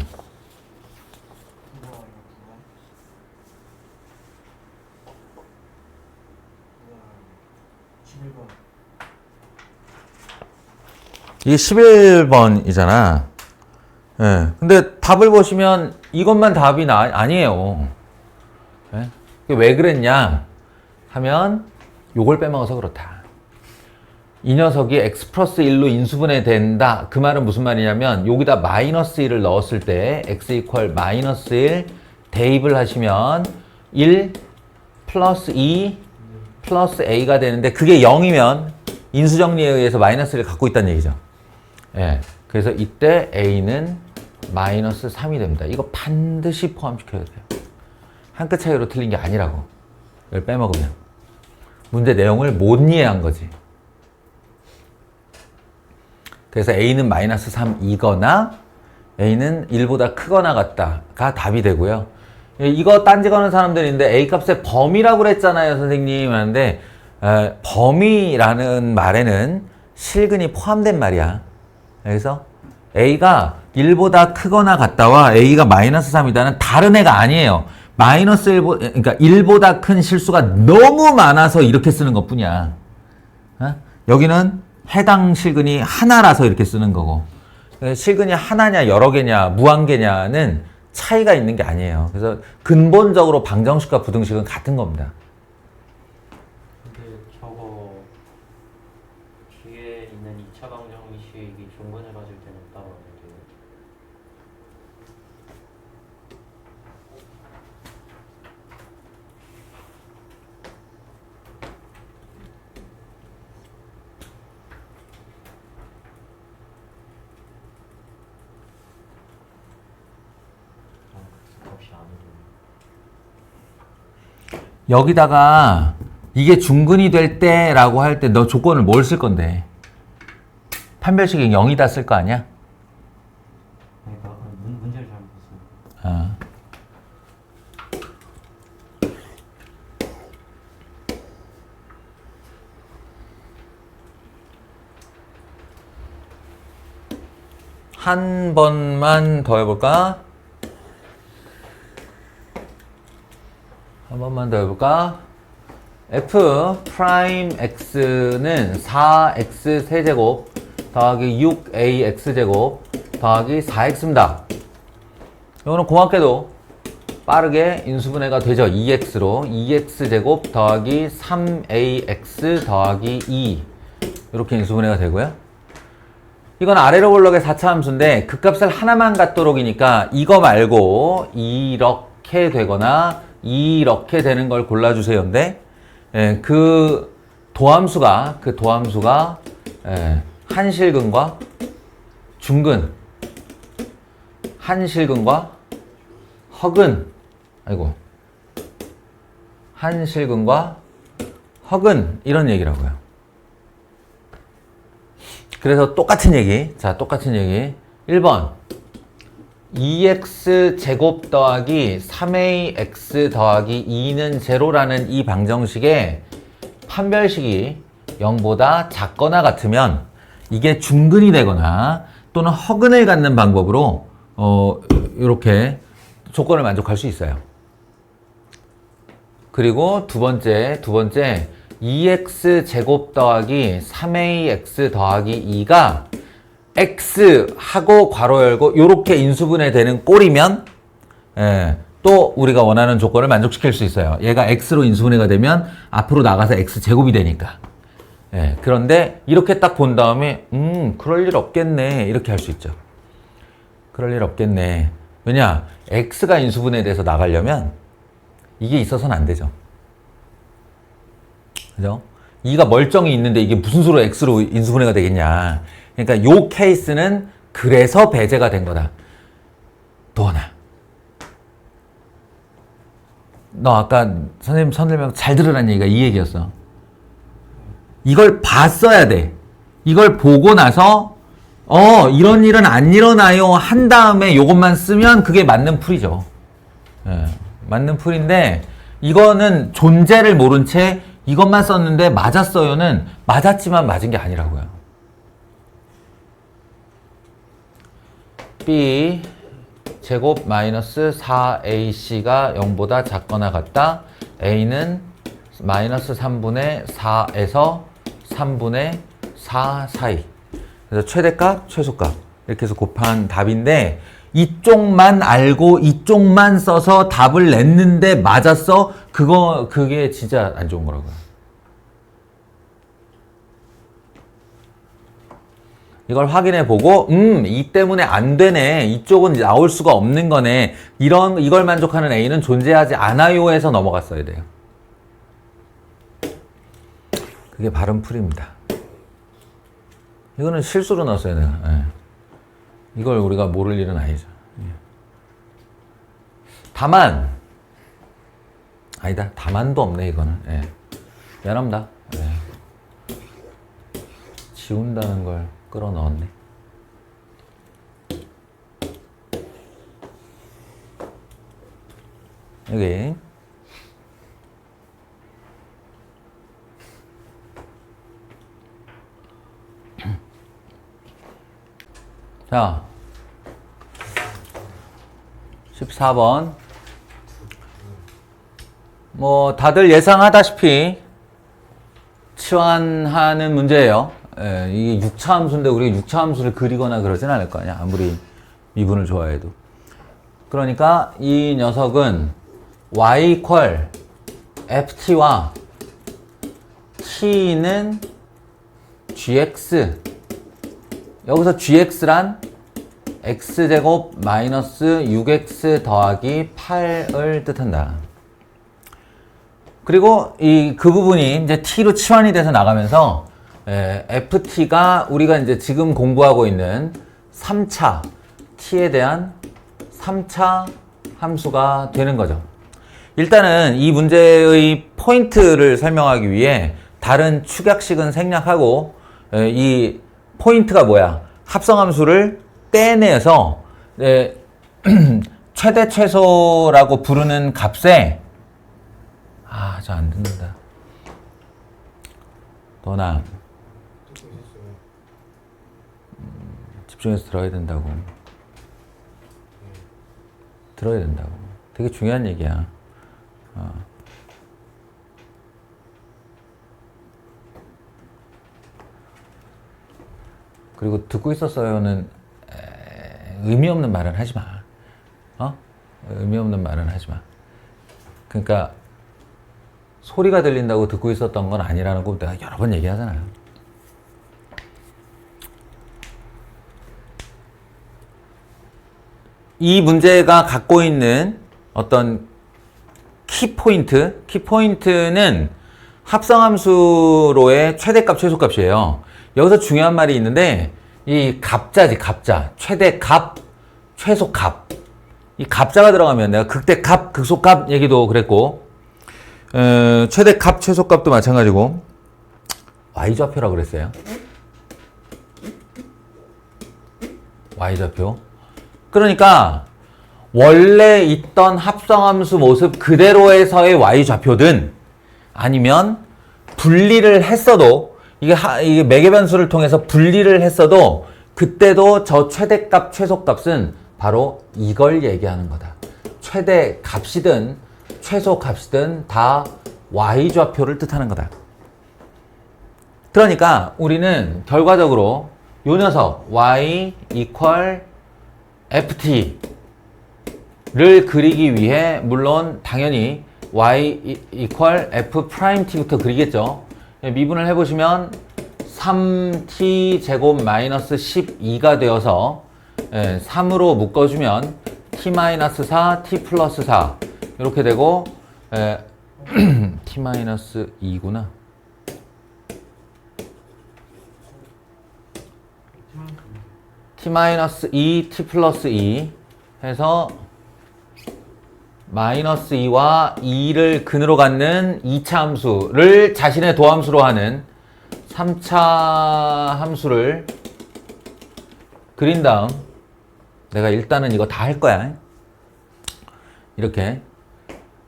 이게 11번이잖아. 예. 근데 답을 보시면 이것만 답이 아니에요. 예? 왜 그랬냐 하면 요걸 빼먹어서 그렇다. 이 녀석이 x 플러스 1로 인수분해 된다. 그 말은 무슨 말이냐면 여기다 마이너스 1을 넣었을 때 x 이퀄 마이너스 1 대입을 하시면 1 플러스 2 플러스 a가 되는데 그게 0이면 인수정리에 의해서 마이너스 1을 갖고 있다는 얘기죠. 예. 그래서 이때 a는 마이너스 3이 됩니다. 이거 반드시 포함시켜야 돼요. 한 끗 차이로 틀린 게 아니라고. 이걸 빼먹으면. 문제 내용을 못 이해한 거지. 그래서 a는 마이너스 3이거나 a는 1보다 크거나 같다가 답이 되고요. 이거 딴지 거는 사람들인데 a 값의 범위라고 그랬잖아요, 선생님. 하는데 범위라는 말에는 실근이 포함된 말이야. 그래서 a가 1보다 크거나 같다와 a가 마이너스 3이다는 다른 애가 아니에요. 마이너스 1보다, 그러니까 1보다 큰 실수가 너무 많아서 이렇게 쓰는 것 뿐이야. 여기는 해당 실근이 하나라서 이렇게 쓰는 거고. 실근이 하나냐, 여러 개냐, 무한개냐는 차이가 있는 게 아니에요. 그래서 근본적으로 방정식과 부등식은 같은 겁니다. 근데 저거 뒤에 있는 2차 방정식이 중근을 가질 때는 따로 안 돼요? 값이 안 오네. 여기다가 이게 중근이 될 때라고 할 때 너 조건을 뭘 쓸 건데? 판별식이 0이다 쓸 거 아니야? 그러니까 문제를 잘못 봤어요. 아. 한 번만 더 해볼까? 한 번만 더 해볼까? f 프라임 x는 4x 세제곱 더하기 6ax 제곱 더하기 4x입니다. 이거는 고맙게도 빠르게 인수분해가 되죠. 2x로 2x 제곱 더하기 3ax 더하기 2 이렇게 인수분해가 되고요. 이건 아래로 볼록의 4차 함수인데 극값을 하나만 갖도록이니까 이거 말고 이렇게 되거나 이렇게 되는 걸 골라주세요인데 예, 그 도함수가 예, 한실근과 중근, 한실근과 허근, 아이고, 한실근과 허근 이런 얘기라고요. 그래서 똑같은 얘기. 자, 똑같은 얘기. 1번. 2x 제곱 더하기 3ax 더하기 2는 제로라는 이 방정식에 판별식이 0보다 작거나 같으면 이게 중근이 되거나 또는 허근을 갖는 방법으로 이렇게 조건을 만족할 수 있어요. 그리고 두 번째 2x 제곱 더하기 3ax 더하기 2가 x하고 괄호 열고 이렇게 인수분해 되는 꼴이면 또 우리가 원하는 조건을 만족시킬 수 있어요. 얘가 x로 인수분해가 되면 앞으로 나가서 x 제곱이 되니까. 그런데 이렇게 딱 본 다음에 그럴 일 없겠네 이렇게 할 수 있죠. 그럴 일 없겠네. 왜냐? x가 인수분해 돼서 나가려면 이게 있어서는 안 되죠. 그죠? 2가 멀쩡히 있는데 이게 무슨 수로 x로 인수분해가 되겠냐. 그러니까 요 케이스는 그래서 배제가 된 거다. 도원아, 너 아까 선생님 설명 잘 들으라는 얘기가 이 얘기였어. 이걸 봤어야 돼. 이걸 보고 나서 이런 일은 안 일어나요 한 다음에 요것만 쓰면 그게 맞는 풀이죠. 맞는 풀인데 이거는 존재를 모른 채 이것만 썼는데 맞았어요는 맞았지만 맞은 게 아니라고요. b 제곱 마이너스 4ac가 0보다 작거나 같다. a는 마이너스 3분의 4에서 3분의 4 사이. 그래서 최대값, 최소값 이렇게 해서 곱한 답인데 이쪽만 알고 이쪽만 써서 답을 냈는데 맞았어? 그게 진짜 안 좋은 거라고요. 이걸 확인해 보고 이 때문에 안 되네. 이쪽은 나올 수가 없는 거네. 이걸 만족하는 A는 존재하지 않아요 해서 넘어갔어야 돼요. 그게 바른 풀입니다. 이거는 실수로 넣었어야 돼요. 이걸 우리가 모를 일은 아니죠. 다만도 없네 이거는. 미안합니다. 지운다는 걸 끌어 넣었네. 여기 자 14번 뭐 다들 예상하다시피 치환하는 문제예요. 이게 6차 함수인데 우리가 6차 함수를 그리거나 그러진 않을 거 아니야. 아무리 미분을 좋아해도. 그러니까 이 녀석은 y 이퀄 ft와 t는 gx, 여기서 gx란 x제곱 마이너스 6x 더하기 8을 뜻한다. 그리고 그 부분이 이제 t로 치환이 돼서 나가면서 ft가 우리가 이제 지금 공부하고 있는 3차 t에 대한 3차 함수가 되는 거죠. 일단은 이 문제의 포인트를 설명하기 위해 다른 축약식은 생략하고 이 포인트가 뭐야? 합성함수를 떼내서 최대 최소라고 부르는 값에 저 안 듣는다. 도나 집중해서 들어야 된다고. 들어야 된다고. 되게 중요한 얘기야. 그리고 듣고 있었어요는 의미 없는 말은 하지 마. 의미 없는 말은 하지 마. 그러니까 소리가 들린다고 듣고 있었던 건 아니라는 거 내가 여러 번 얘기하잖아요. 이 문제가 갖고 있는 어떤 키포인트는 합성함수로의 최대값, 최소값이에요. 여기서 중요한 말이 있는데 이 값자지, 값자. 최대값, 최소값. 이 값자가 들어가면 내가 극대값, 극소값 얘기도 그랬고 최대값, 최소값도 마찬가지고 Y좌표라고 그랬어요. Y좌표. 그러니까 원래 있던 합성함수 모습 그대로에서의 Y좌표든 아니면 분리를 했어도 이게 매개변수를 통해서 분리를 했어도 그때도 저 최대값, 최소값은 바로 이걸 얘기하는 거다. 최대값이든 최소값이든 다 Y좌표를 뜻하는 거다. 그러니까 우리는 결과적으로 요 녀석 Y equal FT를 그리기 위해 물론 당연히 Y equal F 프라임 T부터 그리겠죠. 미분을 해보시면 3T 제곱 마이너스 12가 되어서 3으로 묶어주면 T 마이너스 4, T 플러스 4 이렇게 되고 T 마이너스 2구나. T-2, T 플러스 2 해서 마이너스 2와 2를 근으로 갖는 2차 함수를 자신의 도함수로 하는 3차 함수를 그린 다음 내가 일단은 이거 다 할 거야. 이렇게.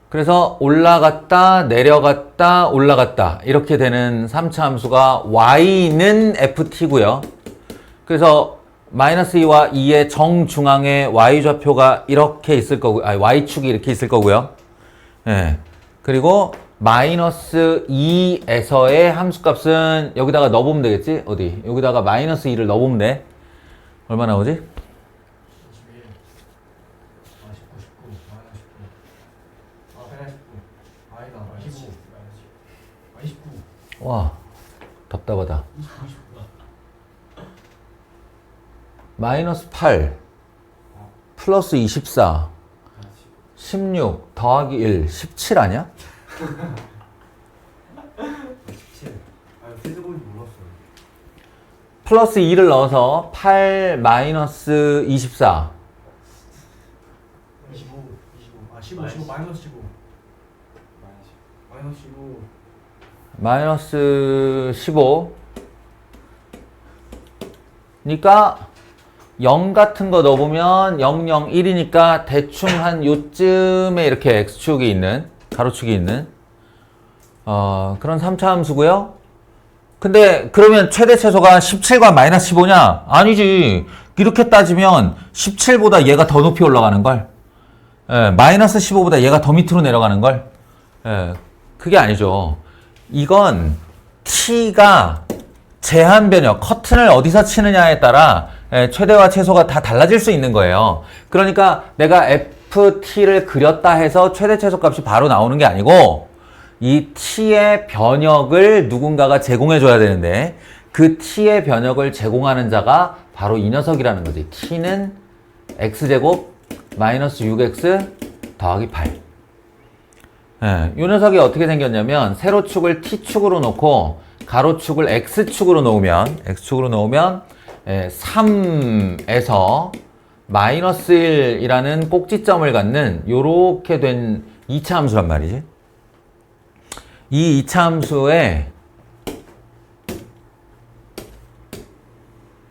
그래서 올라갔다, 내려갔다, 올라갔다 이렇게 되는 3차 함수가 y는 ft고요. 그래서 마이너스 2와 2의 정중앙에 y좌표가 이렇게 있을 거고, y축이 이렇게 있을 거고요. 예. 그리고 마이너스 2에서의 함수값은 여기다가 넣어보면 되겠지? 어디? 여기다가 마이너스 2를 넣어보면 돼. 얼마 나오지? 21, 19, 19, 마이너스 19, 119, 아니다, 15, 29, 와, 답답하다. 29, 29. 마이너스 8 플러스 24 16 더하기 1 17 아니야? 17. 세제곱인지 몰랐어요. 플러스 2를 넣어서 8 마이너스 24 25, 25, 15, 마이너스 15. 마이너스 15. 마이너스 15 그러니까 0 같은 거 넣어보면 0, 0, 1이니까 대충 한 요쯤에 이렇게 x축이 있는, 가로축이 있는 그런 3차 함수고요. 근데 그러면 최대 최소가 17과 마이너스 15냐? 아니지. 이렇게 따지면 17보다 얘가 더 높이 올라가는 걸. 마이너스 15보다 얘가 더 밑으로 내려가는 걸. 그게 아니죠. 이건 t가 제한 변형, 커튼을 어디서 치느냐에 따라 최대와 최소가 다 달라질 수 있는 거예요. 그러니까 내가 ft를 그렸다 해서 최대 최소 값이 바로 나오는 게 아니고 이 t의 변역을 누군가가 제공해 줘야 되는데 그 t의 변역을 제공하는 자가 바로 이 녀석이라는 거지. t는 x제곱 마이너스 6x 더하기 8. 이 녀석이 어떻게 생겼냐면 세로축을 t축으로 놓고 가로축을 x축으로 놓으면 3에서 마이너스 1이라는 꼭지점을 갖는 요렇게 된 2차 함수란 말이지. 이 2차 함수에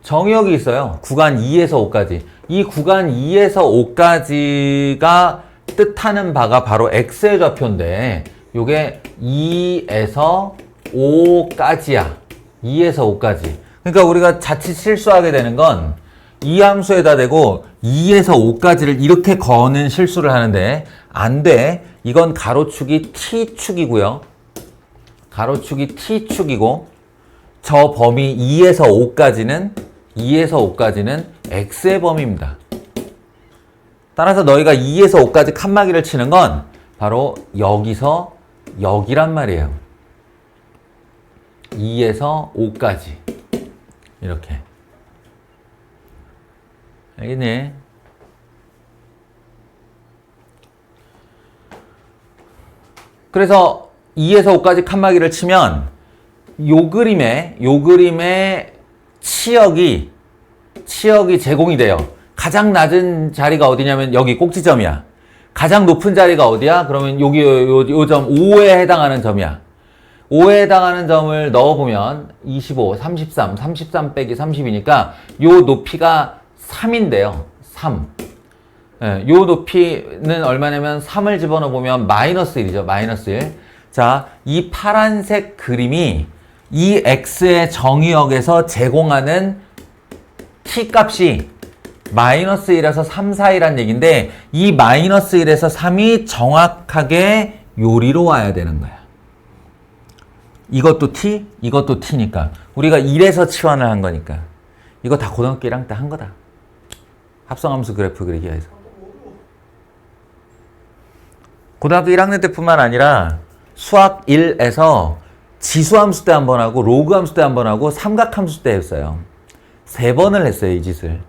정의역이 있어요. 구간 2에서 5까지. 이 구간 2에서 5까지가 뜻하는 바가 바로 x의 좌표인데 요게 2에서 5까지야. 2에서 5까지. 그러니까 우리가 자칫 실수하게 되는 건 이 함수에다 대고 2에서 5까지를 이렇게 거는 실수를 하는데 안 돼. 이건 가로축이 t축이고요. 가로축이 t축이고 저 범위 2에서 5까지는 x의 범위입니다. 따라서 너희가 2에서 5까지 칸막이를 치는 건 바로 여기서 여기란 말이에요. 2에서 5까지 이렇게. 알겠니? 그래서 2에서 5까지 칸막이를 치면 요 그림의 치역이 제공이 돼요. 가장 낮은 자리가 어디냐면 여기 꼭지점이야. 가장 높은 자리가 어디야? 그러면 여기 요 점 5에 해당하는 점이야. 5에 해당하는 점을 넣어보면 25, 33 빼기 30이니까 요 높이가 3인데요. 3. 예, 요 높이는 얼마냐면 3을 집어넣어보면 마이너스 1이죠. 마이너스 1. 자, 이 파란색 그림이 이 x의 정의역에서 제공하는 t 값이 마이너스 1에서 3 사이란 얘기인데 이 마이너스 1에서 3이 정확하게 요리로 와야 되는 거야. 이것도 t, 이것도 t니까 우리가 1에서 치환을 한 거니까 이거 다 고등학교 1학년 때 한 거다. 합성함수 그래프 그리기 해서. 고등학교 1학년 때뿐만 아니라 수학 1에서 지수함수 때 한 번 하고 로그함수 때 한 번 하고 삼각함수 때 했어요. 3번을 했어요, 이 짓을.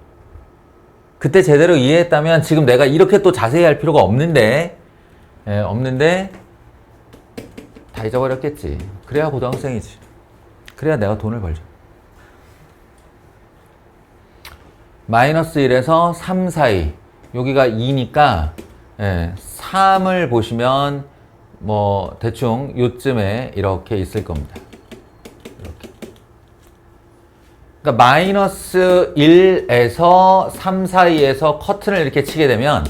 그때 제대로 이해했다면 지금 내가 이렇게 또 자세히 할 필요가 없는데 다 잊어버렸겠지. 그래야 고등학생이지. 그래야 내가 돈을 벌죠. 마이너스 1에서 3 사이 여기가 2니까 3을 보시면 뭐 대충 요쯤에 이렇게 있을 겁니다. 이렇게. 그러니까 마이너스 1에서 3 사이에서 커튼을 이렇게 치게 되면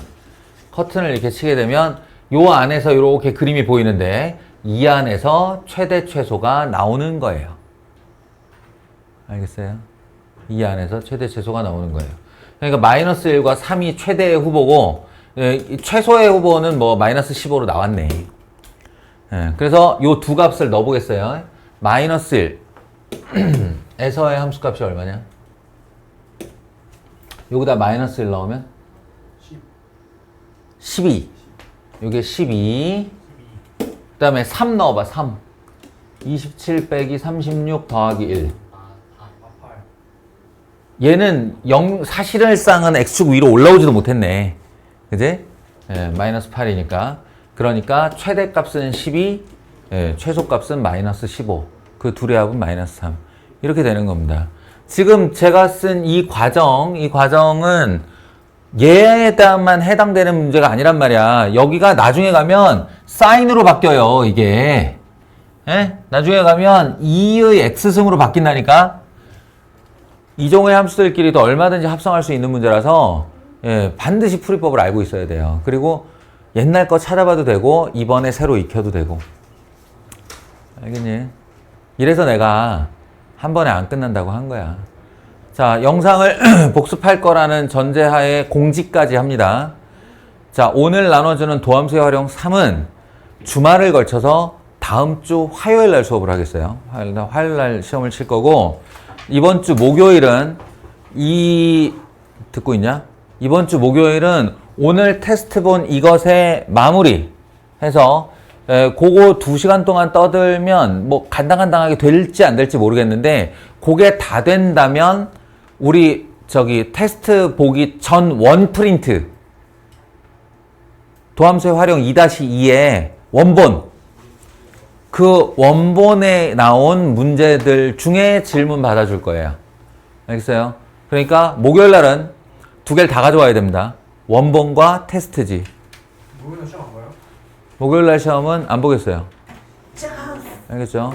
요 안에서 이렇게 그림이 보이는데 이 안에서 최대 최소가 나오는 거예요. 알겠어요? 이 안에서 최대 최소가 나오는 거예요. 그러니까 마이너스 1과 3이 최대의 후보고 최소의 후보는 뭐 마이너스 15로 나왔네. 그래서 요 두 값을 넣어보겠어요. 마이너스 1에서의 함수값이 얼마냐? 여기다 마이너스 1 넣으면 12. 요게 12. 그 다음에 3 넣어봐. 3. 27 빼기 36 더하기 1. 얘는 사실상은 x축 위로 올라오지도 못했네. 그지? 마이너스 8이니까. 그러니까 최대값은 12, 최소값은 마이너스 15. 그 둘의 합은 마이너스 3. 이렇게 되는 겁니다. 지금 제가 쓴 이 과정은 얘에 대한만 해당되는 문제가 아니란 말이야. 여기가 나중에 가면 사인으로 바뀌어요, 이게. 나중에 가면 2의 x승으로 바뀐다니까? 이종의 함수들끼리도 얼마든지 합성할 수 있는 문제라서 반드시 풀이법을 알고 있어야 돼요. 그리고 옛날 거 찾아봐도 되고 이번에 새로 익혀도 되고. 알겠니? 이래서 내가 한 번에 안 끝난다고 한 거야. 자, 영상을 복습할 거라는 전제하에 공지까지 합니다. 자, 오늘 나눠주는 도함수의 활용 3은 주말을 걸쳐서 다음 주 화요일 날 수업을 하겠어요. 화요일 날 시험을 칠 거고, 이번 주 목요일은 듣고 있냐? 이번 주 목요일은 오늘 테스트 본 이것의 마무리 해서 그거 2시간 동안 떠들면 뭐 간당간당하게 될지 안 될지 모르겠는데 그게 다 된다면 우리 테스트 보기 전 원 프린트 도함수의 활용 2-2의 원본, 그 원본에 나온 문제들 중에 질문 받아줄 거예요. 알겠어요? 그러니까 목요일 날은 2개를 다 가져와야 됩니다. 원본과 테스트지. 목요일 시험 안 봐요? 목요일 날 시험은 안 보겠어요. 알겠죠?